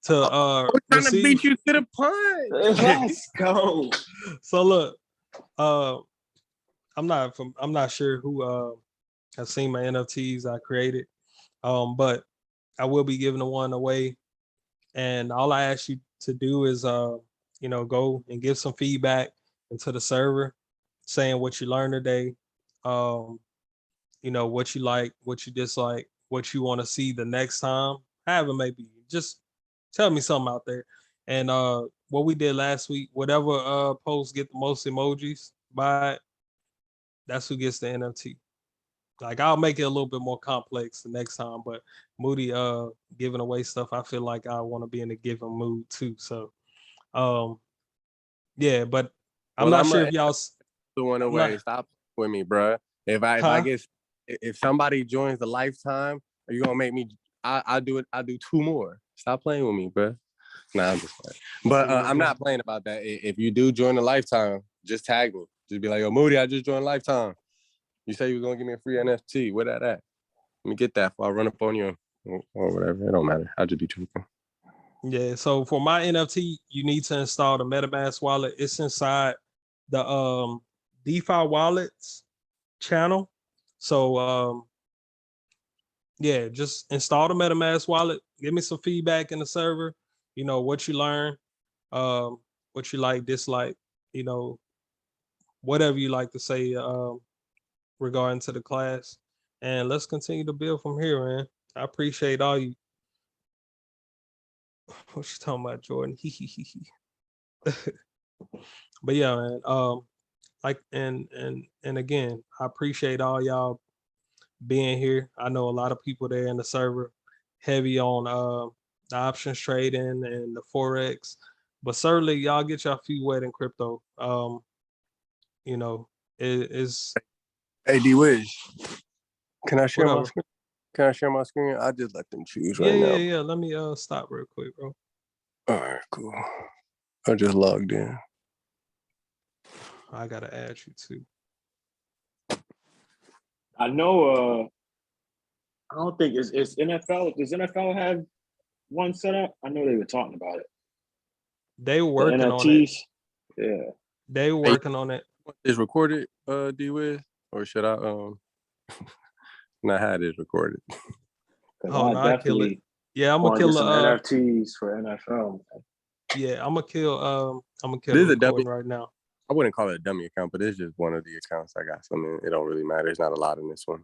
to I'm trying to beat you to the punch. Let's go. So look, I'm not sure who has seen my NFTs I created. But I will be giving the one away. And all I ask you to do is you know, go and give some feedback into the server, saying what you learned today. You know, what you like, what you dislike, what you want to see the next time. However, maybe just tell me something out there. And what we did last week, whatever post get the most emojis by it, that's who gets the NFT. Like, I'll make it a little bit more complex the next time, but Moody giving away stuff, I feel like I want to be in a giving mood too. So yeah, but I'm Well, not I'm sure gonna if y'all the one I'm not, away. Stop with me, bro. huh? If somebody joins the lifetime, are you gonna make me? I do it. I do two more. Stop playing with me, bro. Nah, I'm just playing. But I'm not playing about that. If you do join the lifetime, just tag me. Just be like, yo, Moody, I just joined lifetime. You say you were gonna give me a free NFT. Where that at? Let me get that before I run up on you or whatever. It don't matter. I'll just be tweaking. Yeah, so for my NFT, you need to install the MetaMask wallet. It's inside the DeFi wallets channel. So yeah, just install the MetaMask wallet. Give me some feedback in the server. You know what you learn, what you like, dislike. You know, whatever you like to say regarding to the class, and let's continue to build from here, man. I appreciate all you. What you talking about, Jordan? But yeah, man. like and again, I appreciate all y'all being here. I know a lot of people there in the server heavy on the options trading and the forex, but certainly y'all get your feet wet in crypto. You know, it's Hey, D-Wiz, can I share my whatever. screen? Can I share my screen? I just let them choose Yeah, right now. yeah. Let me stop real quick, bro. All right, cool. I just logged in. I gotta add you too. I know. I don't think it's NFL. Does NFL have one set up? I know they were talking about it. They were The working on it. NFTs. Yeah. They were working on it. Is recorded, D-Wiz, or should I not have this recorded? Because Oh I no, I kill it. definitely Yeah, I'm gonna want to kill get some the NFTs for NFL. yeah, I'm gonna kill This the is a dummy. recording right now. I wouldn't call it a dummy account, but it's just one of the accounts I got. So I mean, it don't really matter. There's not a lot in this one.